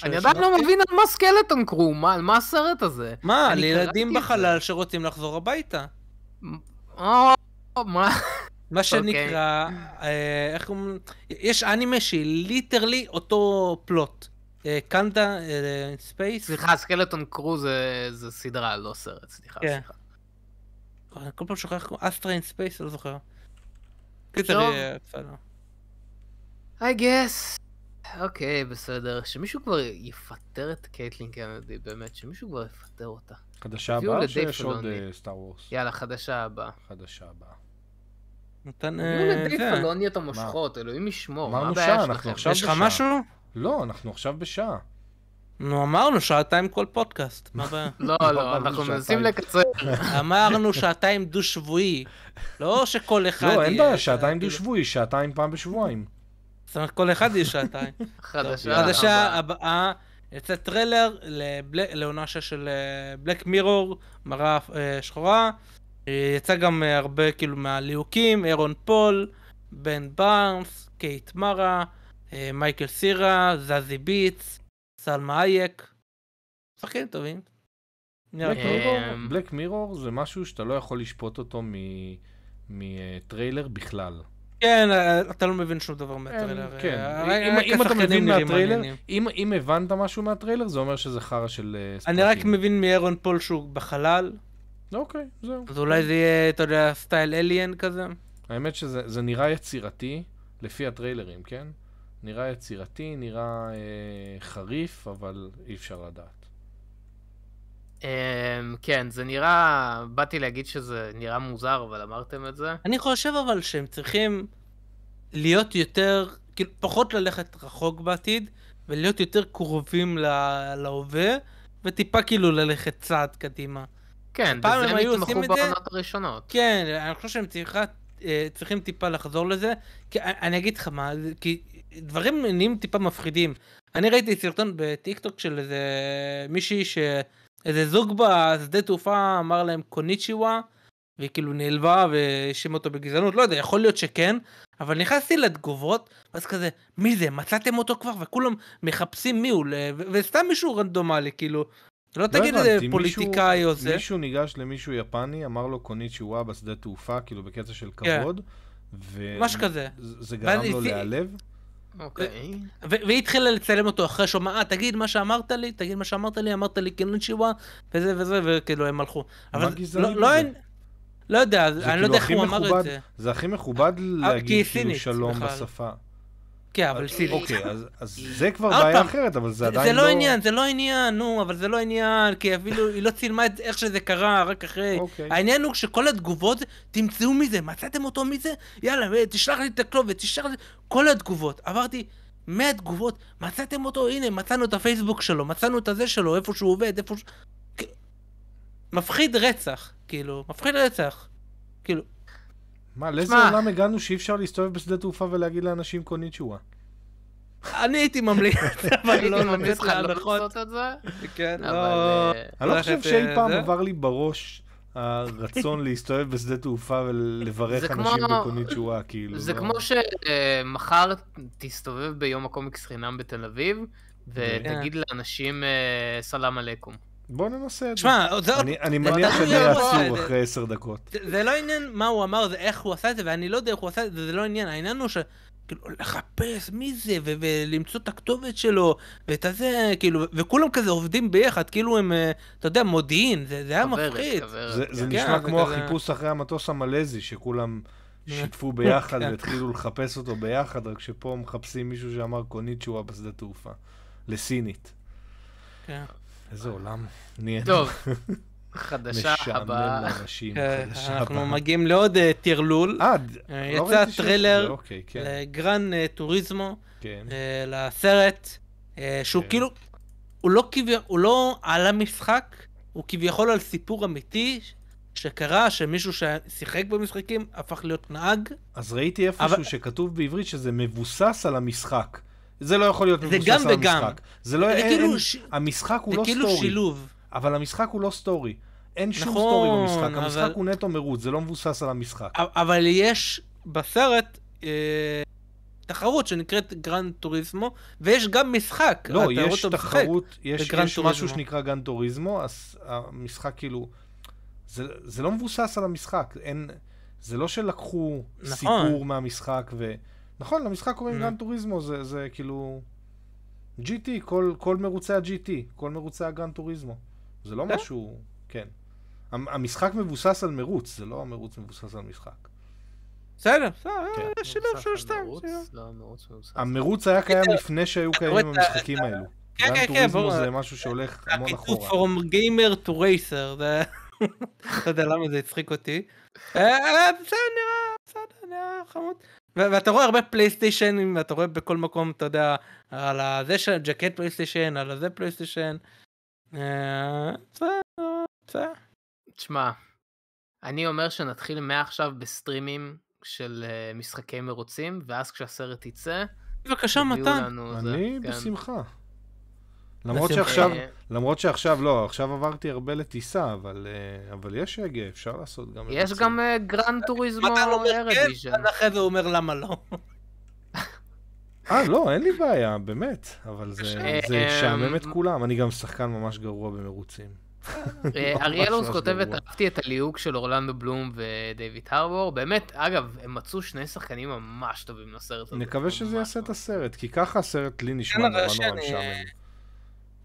אני עדיין לא מבין על מה סקלטון קרו, על מה הסרט הזה? מה, לילדים בחלל שרוצים לחזור הביתה. מה שנקרא, יש אנימה שהיא ליטרלי אותו פלוט. קנדה, ספייס. סליחה, סקלטון קרו זה סדרה, לא סרט, סליחה. כל פעם שוכח כמו אסטרה אין ספייס, לא זוכר. קיצר, בסדר. I guess. אוקיי, בסדר. שמישהו כבר יפטר את קייטלין קנדי, באמת, שמישהו כבר יפטר אותה. חדשה הבאה שיש עוד סטאר וורס? יאללה, חדשה הבאה. חדשה הבאה. הביאו לדייב פלוני את המושכות, אלוהים ישמור. אמרנו שעה, אנחנו עכשיו בשעה. יש לך משהו? לא, אנחנו עכשיו בשעה. נו, אמרנו שעתיים כל פודקאסט, מה הבעיה? לא, אנחנו מנסים לקצר. אמרנו שעתיים דו-שבועי, לא שכל אחד... לא, אין בעיה, שעתיים דו-שבועי, שעתיים פעם בשבועיים. זאת אומרת, כל אחד יהיה שעתיים. חדשה הבאה, יצא טריילר לעונה של בלק מירור, מראה שחורה. יצא גם הרבה כאילו מהליהוקים, אירון פול, בן בארנס, קייט מרה, מייקל סירה, זזי ביטס, סלמה אייק. שחקנים טובים. בלק מירור זה משהו שאתה לא יכול לשפוט אותו מטריילר בכלל. כן, אתה לא מבין שום דבר מהטריילר. כן, אם אתה מבין מהטריילר, אם הבנת משהו מהטריילר, זה אומר שזה חרא של ספורטים. אני רק מבין מאירון פול שהוא בחלל. אוקיי, זהו. אז אולי זה יהיה, אתה יודע, סטייל אליאן כזה. האמת שזה נראה יצירתי, לפי הטריילרים, כן? נראה יצירתי, נראה חריף, אבל אי אפשר לדעת. כן, זה נראה, באתי להגיד שזה נראה מוזר, אבל אמרתם את זה. אני חושב אבל שהם צריכים להיות יותר, כאילו פחות ללכת רחוק בעתיד, ולהיות יותר קרובים להווה, וטיפה כאילו ללכת צעד קדימה. כן, בזה הם יתמכו בעונות הראשונות. כן, אני חושב שהם צריכים טיפה לחזור לזה, כי אני אגיד לך מה, כי דברים נהיים טיפה מפחידים. אני ראיתי סרטון בטיקטוק של איזה מישהי איזה זוג בשדה תעופה אמר להם קוניצ'יווה, והיא כאילו נעלבה והאשים אותו בגזענות, לא יודע, יכול להיות שכן, אבל נכנסתי לתגובות, ואז כזה, מי זה, מצאתם אותו כבר? וכולם מחפשים מי הוא, וסתם מישהו רנדומלי, כאילו, לא תגיד איזה פוליטיקאי או זה. מישהו ניגש למישהו יפני, אמר לו קוניצ'יווה בשדה תעופה, כאילו בקטע של כבוד, משהו כזה. זה גרם לו להיעלב. אוקיי. והיא התחילה לצלם אותו אחרי שאומר, תגיד מה שאמרת לי, אמרת לי קוניצ'יווה, וזה וזה, וכאילו הם הלכו. אבל לא יודע, אני לא יודע איך הוא אמר את זה. זה הכי מכובד להגיד כאילו שלום בשפה. כן, אבל סינית. אוקיי, אז זה כבר בעיה אחרת, אבל זה עדיין לא... זה לא עניין, נו, אבל זה לא עניין, כי אפילו היא לא צילמה את איך שזה קרה, רק אחרי. העניין הוא שכל התגובות, תמצאו מזה, מצאתם אותו מזה, יאללה, תשלח לי את הכתובת, תשלח לי... כל התגובות, עברתי 100 תגובות, מצאתם אותו, הנה, מצאנו את הפייסבוק שלו, מצאנו את הזה שלו, איפה שהוא עובד, איפה שהוא... מפחיד רצח, כאילו, כאילו. מה, לאיזה עולם הגענו שאי אפשר להסתובב בשדה תעופה ולהגיד לאנשים קוניצ'יווה? אני הייתי ממליץ, אבל לא ממליץ לך לא לעשות את זה? כן, לא. אני לא חושב שאי פעם עבר לי בראש הרצון להסתובב בשדה תעופה ולברך אנשים בקוניצ'יווה, כאילו. זה כמו שמחר תסתובב ביום הקומיקס חינם בתל אביב, ותגיד לאנשים סלאם עליכום. בוא ננסה את זה. אני מניח שאני אעצור אחרי 10 דקות. זה לא עניין מה הוא אמר, זה איך הוא עשה את זה, ואני לא יודע איך הוא עשה את זה, זה לא עניין. העניין הוא כאילו לחפש מי זה, ולמצוא את הכתובת שלו, ואת הזה, כאילו, וכולם כזה עובדים ביחד, כאילו הם, אתה יודע, מודיעין, זה היה מפחיד. זה נשמע כמו החיפוש אחרי המטוס המלזי, שכולם שיתפו ביחד והתחילו לחפש אותו ביחד, רק שפה מחפשים מישהו שאמר קוניצ'יווה בשדה תעופה, לסינית. כן. איזה עולם. טוב, חדשה הבאה. אנחנו מגיעים לעוד טרלול. יצא טריילר לגרן טוריזמו, לסרט, שהוא כאילו, הוא לא על המשחק, הוא כביכול על סיפור אמיתי, שקרה שמישהו ששיחק במשחקים הפך להיות נהג. אז ראיתי איפשהו שכתוב בעברית שזה מבוסס על המשחק. זה לא יכול להיות מבוסס על המשחק. זה לא, המשחק הוא לא סטורי. זה כאילו שילוב. אבל המשחק הוא לא סטורי. אין שום סטורי במשחק. המשחק הוא נטו מרוץ, זה לא מבוסס על המשחק. אבל יש בסרט תחרות שנקראת גרן טוריזמו, ויש גם משחק. לא, יש תחרות, יש משהו שנקרא גרן טוריזמו, אז המשחק כאילו, זה לא מבוסס על המשחק. זה לא שלקחו סיפור מהמשחק ו... נכון, למשחק קוראים גרן טוריזמו, זה כאילו... GT, כל מרוצי ה-GT, כל מרוצי הגרן טוריזמו. זה לא משהו... כן. המשחק מבוסס על מרוץ, זה לא המרוץ מבוסס על משחק. בסדר, שילוב של שתיים. המרוץ היה קיים לפני שהיו קיימים המשחקים האלו. גרן טוריזמו זה משהו שהולך המון אחורה. From gamer to racer, לא יודע למה זה הצחיק אותי. בסדר, נראה חמוד. ואתה רואה הרבה פלייסטיישנים, ואתה רואה בכל מקום, אתה יודע, על הזה של ג'קט פלייסטיישן, על הזה פלייסטיישן. בסדר. תשמע, אני אומר שנתחיל מעכשיו בסטרימים של משחקי מרוצים, ואז כשהסרט יצא, בבקשה, מתן. אני כן. בשמחה. למרות שעכשיו לא, עכשיו עברתי הרבה לטיסה, אבל יש שיגיע, אפשר לעשות גם... יש גם גרן טוריזמו ארדיז'ן. עד אחרי זה הוא אומר למה לא. לא, אין לי בעיה, באמת, אבל זה שעמם את כולם, אני גם שחקן ממש גרוע במרוצים. אריאלוס כותבת, אהבתי את הליהוק של אורלנדו בלום ודייוויד הרבור, באמת, אגב, הם מצאו שני שחקנים ממש טובים לסרט הזה. נקווה שזה יעשה את הסרט, כי ככה הסרט לי נשמע נורא משעמם.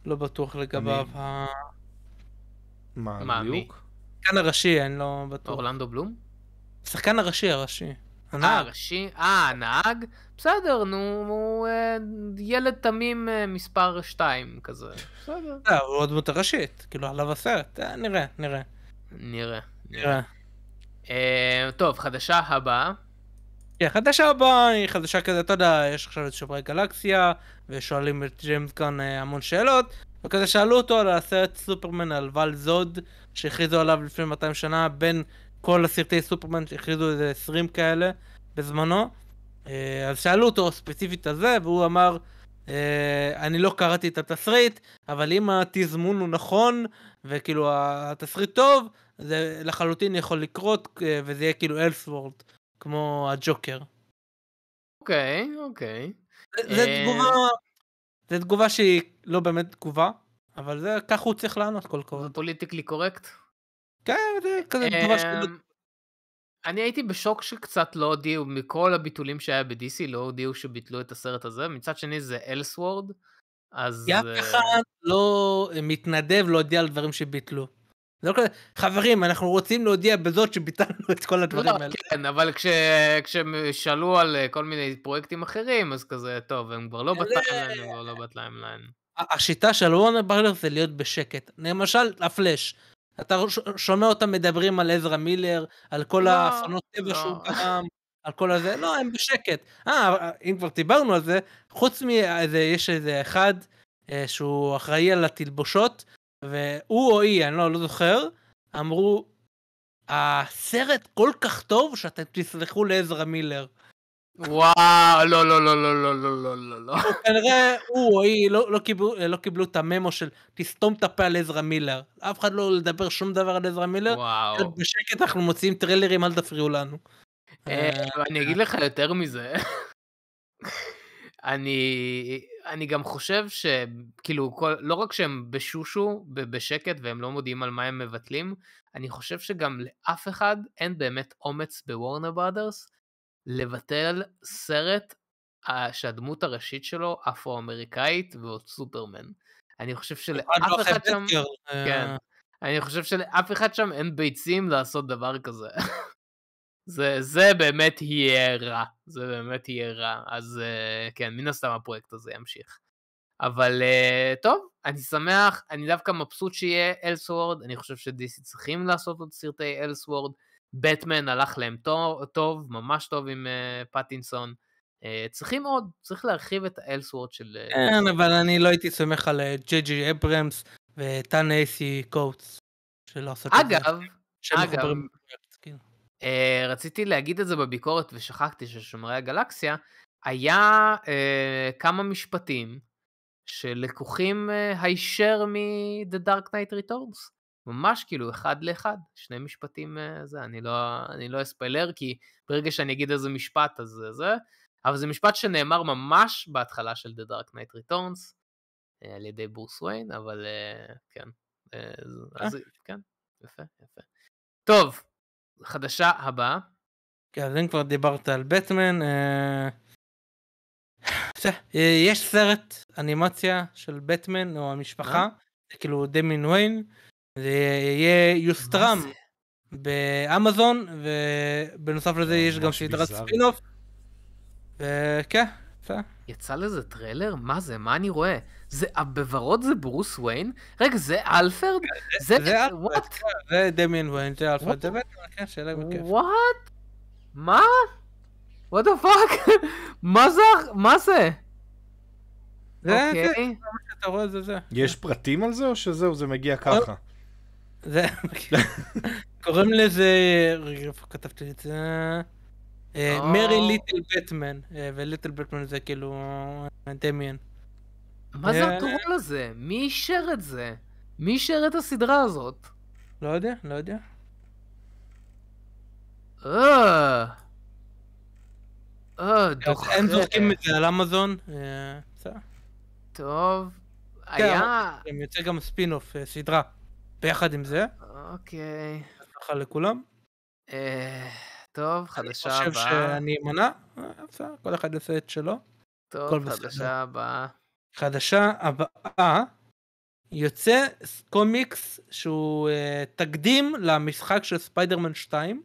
לא בטוח לגביו. מה, ליהוק? השחקן הראשי, אני לא בטוח. אורלנדו בלום? השחקן הראשי. הראשי? הנהג? בסדר, נו, הוא ילד תמים מספר 2 כזה. בסדר. הוא עוד דמות הראשית, כאילו עליו הסרט. נראה. טוב, חדשה הבאה. חדשה הבאה היא חדשה כזה, אתה יודע, יש עכשיו את שוברי גלקסיה, ושואלים את ג'יימס גן המון שאלות, וכזה שאלו אותו על הסרט סופרמן על ואל זוד, שהכריזו עליו לפני 200 שנה, בין כל הסרטי סופרמן שהכריזו איזה 20 כאלה בזמנו. אז שאלו אותו ספציפית על זה, והוא אמר, אני לא קראתי את התסריט, אבל אם התזמון הוא נכון, וכאילו התסריט טוב, זה לחלוטין יכול לקרות, וזה יהיה כאילו אלסוורד, כמו הג'וקר. אוקיי. זה תגובה שהיא לא באמת תגובה, אבל זה ככה הוא צריך לענות כל כבוד. זה פוליטיקלי קורקט? כן, זה כזה תגובה שכאילו... אני הייתי בשוק שקצת לא הודיעו, מכל הביטולים שהיה ב-DC, לא הודיעו שביטלו את הסרט הזה, מצד שני זה אלסוורד, אז... אף אחד לא מתנדב להודיע על דברים שביטלו. זה לא כזה, חברים, אנחנו רוצים להודיע בזאת שביטלנו את כל הדברים האלה. כן, אבל כשהם שאלו על כל מיני פרויקטים אחרים, אז כזה, טוב, הם כבר לא בטיימליין, השיטה של וורנר ברודרס זה להיות בשקט. למשל, הפלאש. אתה שומע אותם מדברים על עזרא מילר, על כל האפנות טבע שהוא קם, על כל הזה, לא, הם בשקט. אם כבר דיברנו על זה, חוץ מזה, יש איזה אחד שהוא אחראי על התלבושות, והוא או היא, אני לא זוכר, אמרו, הסרט כל כך טוב שאתם תסלחו לעזרא מילר. וואו, לא. כנראה הוא או היא לא קיבלו את הממו של תסתום את הפה על עזרא מילר. אף אחד לא לדבר שום דבר על עזרא מילר. וואו. בשקט אנחנו מוציאים טריילרים, אל תפריעו לנו. אני אגיד לך יותר מזה. אני גם חושב שכאילו, לא רק שהם בשושו, בשקט, והם לא מודיעים על מה הם מבטלים, אני חושב שגם לאף אחד אין באמת אומץ בוורנר ברודרס, לבטל סרט שהדמות הראשית שלו אפרו-אמריקאית ועוד סופרמן. אני חושב שלאף אחד שם... כן. אני חושב שלאף אחד שם אין ביצים לעשות דבר כזה. זה באמת יהיה רע. אז כן, מן הסתם הפרויקט הזה ימשיך. אבל טוב, אני שמח, אני דווקא מבסוט שיהיה אלסוורד, אני חושב שדיסי צריכים לעשות עוד סרטי אלסוורד, בטמן הלך להם טוב, ממש טוב עם פטינסון, צריך להרחיב את האלסוורד של... כן, אבל אני לא הייתי סומך על ג'י אברמס וטן אייסי קוטס. אגב, רציתי להגיד את זה בביקורת ושכחתי ששומרי הגלקסיה, היה כמה משפטים שלקוחים הישר מ-The Dark Knight Returns. ממש כאילו אחד לאחד, שני משפטים זה, אני לא אספיילר, כי ברגע שאני אגיד איזה משפט, אז זה, אבל זה משפט שנאמר ממש בהתחלה של The Dark Knight Returns, על ידי ברוס וויין, אבל כן, אז כן, יפה. טוב, חדשה הבאה. כן, אז אם כבר דיברת על בטמן, יש סרט אנימציה של בטמן או המשפחה, זה כאילו דמיאן וויין, זה יוסטרם באמזון, ובנוסף לזה יש גם סדרת ספינוף, וכן, יצא לזה טריילר? מה זה? מה אני רואה? בוורוד זה ברוס וויין? רגע, זה אלפרד? זה אלפרד, זה דמיאן וויין, זה אלפרד, זה בטח, כן, שאלה בכיף. וואט? מה? what the fuck? מה זה? זה, מה שאתה רואה זה. יש פרטים על זה או שזהו, זה מגיע ככה? זה, קוראים לזה, רגע, איפה כתבתי את זה? מרי ליטל בטמן, וליטל בטמן זה כאילו דמיאן. מה זה הטרול הזה? מי אישר את זה? מי אישר את הסדרה הזאת? לא יודע. דוחה. הם זורקים את זה על אמזון. טוב. היה... הם יוצא גם ספין-אוף, סדרה. ביחד עם זה. אוקיי. ככה לכולם. טוב, חדשה הבאה. אני חושב שאני אמנע. כל אחד יעשה את שלו. טוב, חדשה הבאה. חדשה הבאה. יוצא קומיקס שהוא תקדים למשחק של ספיידרמן 2.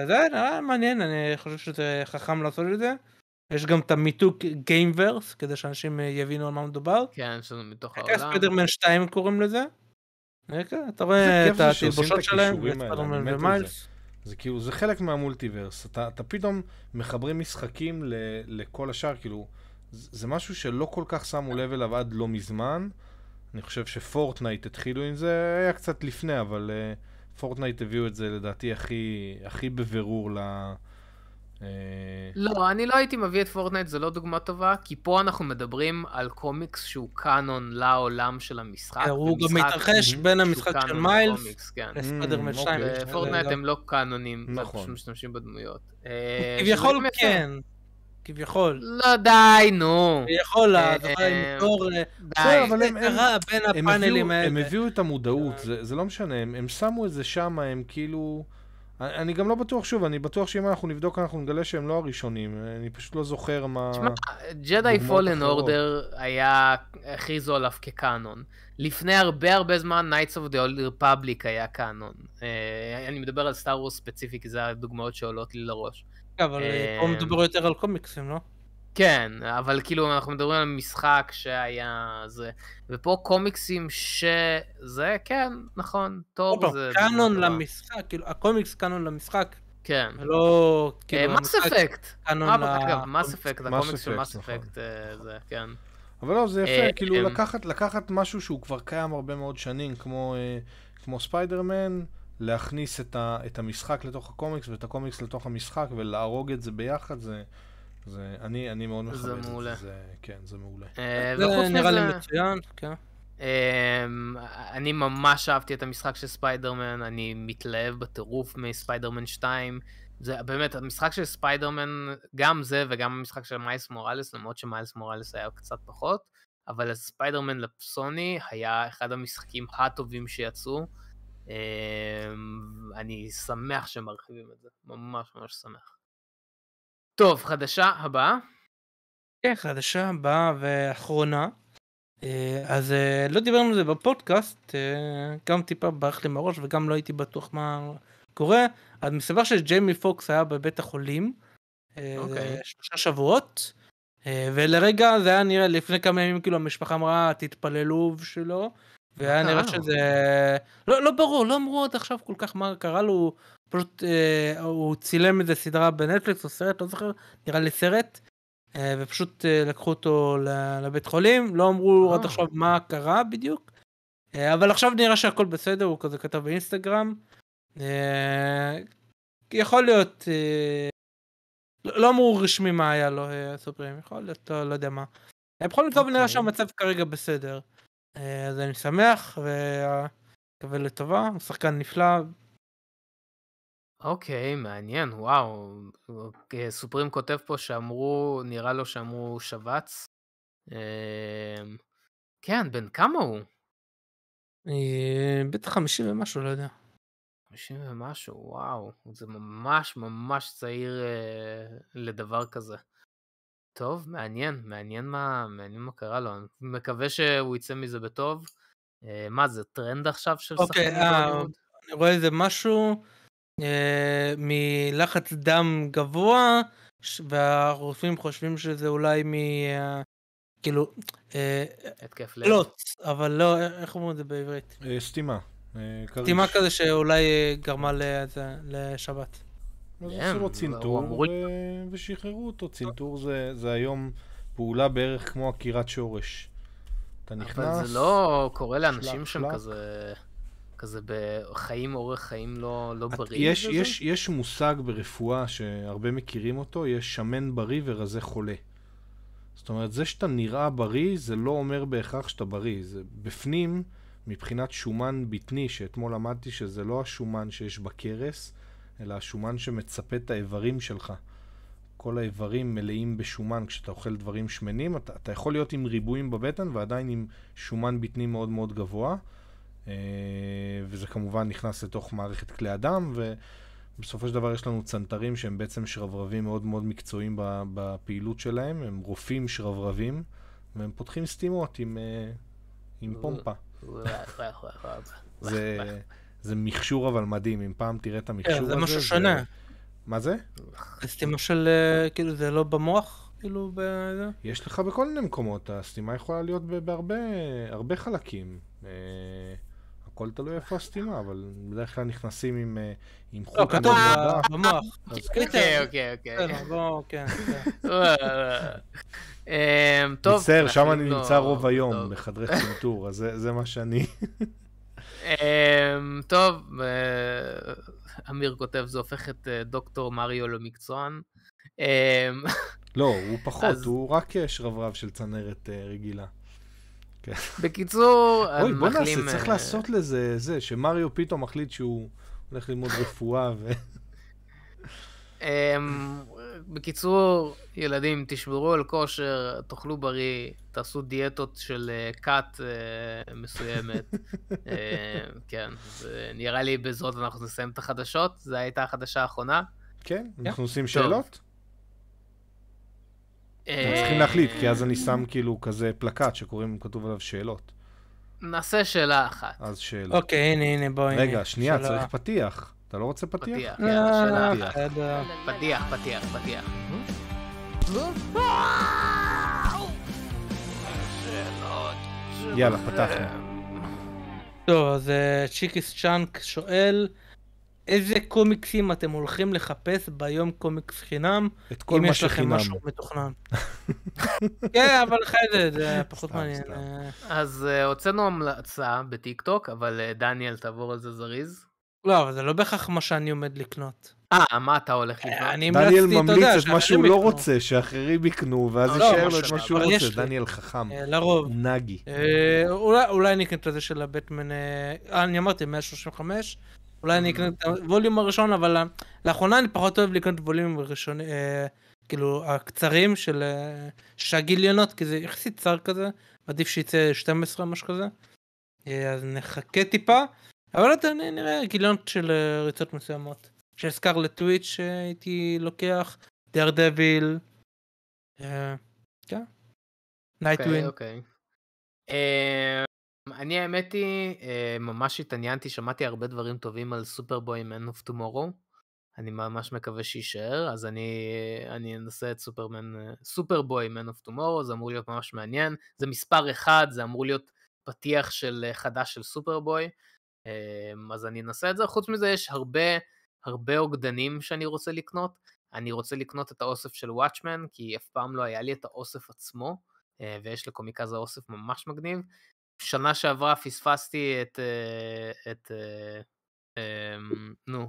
זה מעניין, אני חושב שזה חכם לעשות את זה. יש גם את המיתוק גיימברס, כדי שאנשים יבינו על מה מדובר. כן, שזה מתוך העולם. ספיידרמן 2 קוראים לזה. אתה רואה את התלבושות שלהם, ואת ספיידרמן ומיילס. זה כאילו, זה חלק מהמולטיברס. אתה פתאום מחברים משחקים לכל השאר, כאילו, זה משהו שלא כל כך שמו לב אליו עד לא מזמן. אני חושב שפורטנייט התחילו עם זה, היה קצת לפני, אבל פורטנייט הביאו את זה לדעתי הכי בבירור לא, אני לא הייתי מביא את פורטנייט, זה לא דוגמה טובה, כי פה אנחנו מדברים על קומיקס שהוא קאנון לעולם של המשחק. הוא גם מתרחש בין המשחק של מיילס לספיידרמן 2. פורטנייט הם לא קאנונים, פשוט משתמשים בדמויות. כביכול כן. כביכול. לא, די, נו. כביכול, די. אבל בין הפאנלים האלה. הם הביאו את המודעות, זה לא משנה, הם שמו את זה שם, הם כאילו... אני גם לא בטוח, שוב, אני בטוח שאם אנחנו נבדוק, אנחנו נגלה שהם לא הראשונים, אני פשוט לא זוכר מה... תשמע, ג'די פולן אורדר היה, הכריזו עליו כקאנון. לפני הרבה זמן, Knights of the Old Republic היה קאנון. אני מדבר על סטאר וורס ספציפי, כי זה הדוגמאות שעולות לי לראש. אבל פה מדבר יותר על קומיקסים, לא? כן, אבל כאילו אנחנו מדברים על משחק שהיה זה, ופה קומיקסים שזה, כן, נכון, טוב. זה קאנון למשחק, כאילו הקומיקס קאנון למשחק. כן. ולא, כאילו, מס אפקט. קאנון אגב, מס אפקט, הקומיקס של מס אפקט, זה, כן. אבל לא, זה יפה, כאילו לקחת משהו שהוא כבר קיים הרבה מאוד שנים, כמו ספיידרמן, להכניס את המשחק לתוך הקומיקס ואת הקומיקס לתוך המשחק ולהרוג את זה ביחד, אני מאוד מכבד את זה. כן, זה מעולה. זה נראה לי מצוין, כן. אני ממש אהבתי את המשחק של ספיידרמן, אני מתלהב בטירוף מספיידרמן 2. זה באמת, המשחק של ספיידרמן, גם זה וגם המשחק של מיילס מוראלס, למרות שמיילס מוראלס היה קצת פחות, אבל ספיידרמן לפסוני היה אחד המשחקים הטובים שיצאו. אני שמח שמרחיבים את זה, ממש שמח. טוב, חדשה הבאה. כן, חדשה הבאה ואחרונה. אז לא דיברנו על זה בפודקאסט, גם טיפה ברח לי מהראש וגם לא הייתי בטוח מה קורה. אז מסבר שג'יימי פוקס היה בבית החולים 3 שבועות, ולרגע זה היה נראה לפני כמה ימים כאילו המשפחה אמרה תתפללו שלו, והיה נראה שזה לא ברור, לא אמרו עד עכשיו כל כך מה קרה לו. פשוט הוא צילם איזה סדרה בנטפליקס או סרט, לא זוכר, נראה לי סרט, ופשוט לקחו אותו לבית חולים, לא אמרו עד עכשיו מה קרה בדיוק, אבל עכשיו נראה שהכל בסדר, הוא כזה כתב באינסטגרם, יכול להיות, לא אמרו רשמי מה היה לו, סופרים, יכול להיות, לא יודע מה, בכל מקרה נראה שהמצב כרגע בסדר, אז אני שמח ומקווה לטובה, הוא שחקן נפלא. אוקיי, מעניין, וואו. סופרים כותב פה שאמרו, נראה לו שאמרו שבץ. כן, בן כמה הוא? בטח 50 ומשהו, לא יודע. 50 ומשהו, וואו. זה ממש צעיר לדבר כזה. טוב, מעניין מה קרה לו. אני מקווה שהוא יצא מזה בטוב. מה זה, טרנד עכשיו של שחקנים בהוליווד? אני רואה איזה משהו... מלחץ דם גבוה, והרופאים חושבים שזה אולי כאילו, התקף לב. קלוץ, אבל לא, איך אומרים את זה בעברית? סתימה. סתימה כזה שאולי גרמה לשבת. אז עשו לו צינטור ושחררו אותו. צינטור זה היום פעולה בערך כמו עקירת שורש. אתה נכנס... אבל זה לא קורה לאנשים שם כזה בחיים, אורך חיים לא בריא. יש מושג ברפואה שהרבה מכירים אותו, יש שמן בריא ורזה חולה. זאת אומרת, זה שאתה נראה בריא, זה לא אומר בהכרח שאתה בריא. זה בפנים, מבחינת שומן בטני, שאתמול למדתי שזה לא השומן שיש בקרס, אלא השומן שמצפה את האיברים שלך. כל האיברים מלאים בשומן כשאתה אוכל דברים שמנים. אתה יכול להיות עם ריבועים בבטן ועדיין עם שומן בטני מאוד מאוד גבוה. וזה כמובן נכנס לתוך מערכת כלי הדם, ובסופו של דבר יש לנו צנתרים שהם בעצם שרברבים מאוד מאוד מקצועיים בפעילות שלהם. הם רופאים שרברבים, והם פותחים סתימות עם פומפה. זה מכשור אבל מדהים, אם פעם תראה את המכשור הזה. זה משהו שונה. מה זה? הסתימה של, כאילו, זה לא במוח? כאילו, בזה? יש לך בכל מיני מקומות, הסתימה יכולה להיות בהרבה חלקים. הכל תלוי איפה הסתימה, אבל בדרך כלל נכנסים עם חוט. לא, כתוב במוח. אוקיי. טוב. מצטער, שם אני נמצא רוב היום, בחדרי צנתור, אז זה מה שאני... טוב, אמיר כותב, זה הופך את דוקטור מריו למקצוען. לא, הוא פחות, הוא רק שרברב של צנרת רגילה. בקיצור, אוי, בוא נעשה, צריך לעשות לזה, זה, שמריו פתאום מחליט שהוא הולך ללמוד רפואה ו... בקיצור, ילדים, תשמרו על כושר, תאכלו בריא, תעשו דיאטות של קאט מסוימת. כן, נראה לי בזאת אנחנו נסיים את החדשות, זו הייתה החדשה האחרונה. כן, אנחנו עושים שאלות? צריכים להחליט, כי אז אני שם כאילו כזה פלקט שקוראים, כתוב עליו שאלות. נעשה שאלה אחת. אז שאלה. אוקיי, הנה, בואי. רגע, שנייה, צריך פתיח. אתה לא רוצה פתיח? פתיח, שאלה. פתיח. יאללה, פתחנו. טוב, אז צ'יקיס צ'אנק שואל, איזה קומיקסים אתם הולכים לחפש ביום קומיקס חינם? את כל מה שחינם. אם יש לכם משהו מתוכנן. כן, אבל אחרי זה פחות מעניין. אז הוצאנו המלצה בטיק טוק, אבל דניאל תעבור על זה זריז. לא, אבל זה לא בהכרח מה שאני עומד לקנות. מה אתה הולך לקנות? דניאל ממליץ את מה שהוא לא רוצה, שאחרים יקנו, ואז יישאר לו את מה שהוא רוצה. דניאל חכם. לרוב. נגי. אולי אני אקנה את זה של הבטמן, אני אמרתי 135, אולי אני אקנה את הווליום הראשון, אבל לאחרונה אני פחות אוהב לקנות ווליום ראשון, כאילו הקצרים של גיליונות, כי זה יחסית צר כזה, עדיף שיצא 12 משהו כזה. אז נחכה טיפה. אבל אתה נראה גיליונות של ריצות מסוימות. של סקארלט טוויץ' שהייתי לוקח, דרדביל, כן, נייטווין. אוקיי. אני האמת היא, ממש התעניינתי, שמעתי הרבה דברים טובים על סופרבוי Man of Tomorrow. אני ממש מקווה שישאר, אז אני אנסה את סופרבוי Man of Tomorrow, זה אמור להיות ממש מעניין. זה מספר 1, זה אמור להיות פתיח חדש של סופרבוי. אז אני אנסה את זה. חוץ מזה יש הרבה עוגדנים שאני רוצה לקנות. אני רוצה לקנות את האוסף של וואטשמן, כי אף פעם לא היה לי את האוסף עצמו, ויש לקומיקז האוסף ממש מגניב. שנה שעברה פספסתי את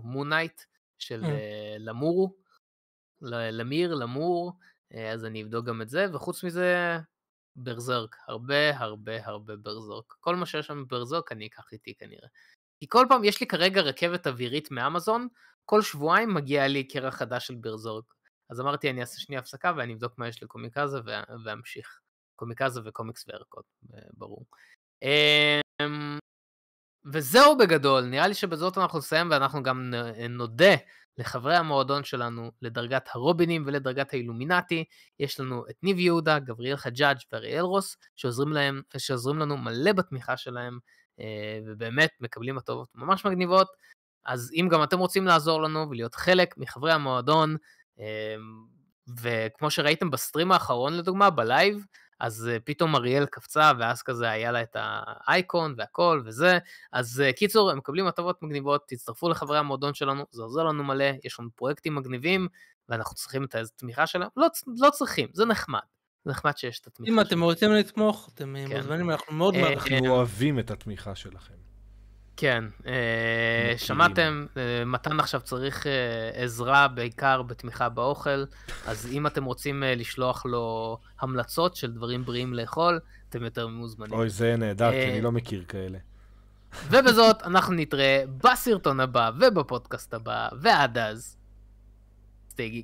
מונייט של למור, אז אני אבדוק גם את זה, וחוץ מזה ברזרק, הרבה ברזרק. כל מה שיש שם ברזרק אני אקח איתי כנראה. כי כל פעם יש לי כרגע רכבת אווירית מאמזון, כל שבועיים מגיע לי קרח חדש של ברזרק. אז אמרתי אני אעשה שנייה הפסקה ואני אבדוק מה יש לקומיקזה ואמשיך. קומיקזה וקומיקס וירקות, ברור. וזהו בגדול, נראה לי שבזאת אנחנו נסיים ואנחנו גם נודה לחברי המועדון שלנו, לדרגת הרובינים ולדרגת האילומינטי. יש לנו את ניב יהודה, גבריאל חג'אג' ואריאל רוס, שעוזרים לנו מלא בתמיכה שלהם, ובאמת מקבלים הטובות ממש מגניבות. אז אם גם אתם רוצים לעזור לנו ולהיות חלק מחברי המועדון, וכמו שראיתם בסטרים האחרון לדוגמה, בלייב, אז פתאום אריאל קפצה, ואז כזה היה לה את האייקון והכל וזה, אז קיצור, הם מקבלים הטבות מגניבות, תצטרפו לחברי המועדון שלנו, זה עוזר לנו מלא, יש לנו פרויקטים מגניבים, ואנחנו צריכים את התמיכה שלהם, לא צריכים, זה נחמד. זה נחמד שיש את התמיכה שלנו. אם אתם רוצים לתמוך, אתם מוזמנים, אנחנו מאוד מערכים. אנחנו אוהבים את התמיכה שלכם. כן, שמעתם, מתן עכשיו צריך עזרה בעיקר בתמיכה באוכל, אז אם אתם רוצים לשלוח לו המלצות של דברים בריאים לאכול, אתם יותר מוזמנים. אוי, זה נהדר, כי אני לא מכיר כאלה. ובזאת אנחנו נתראה בסרטון הבא ובפודקאסט הבא, ועד אז, סטייגי.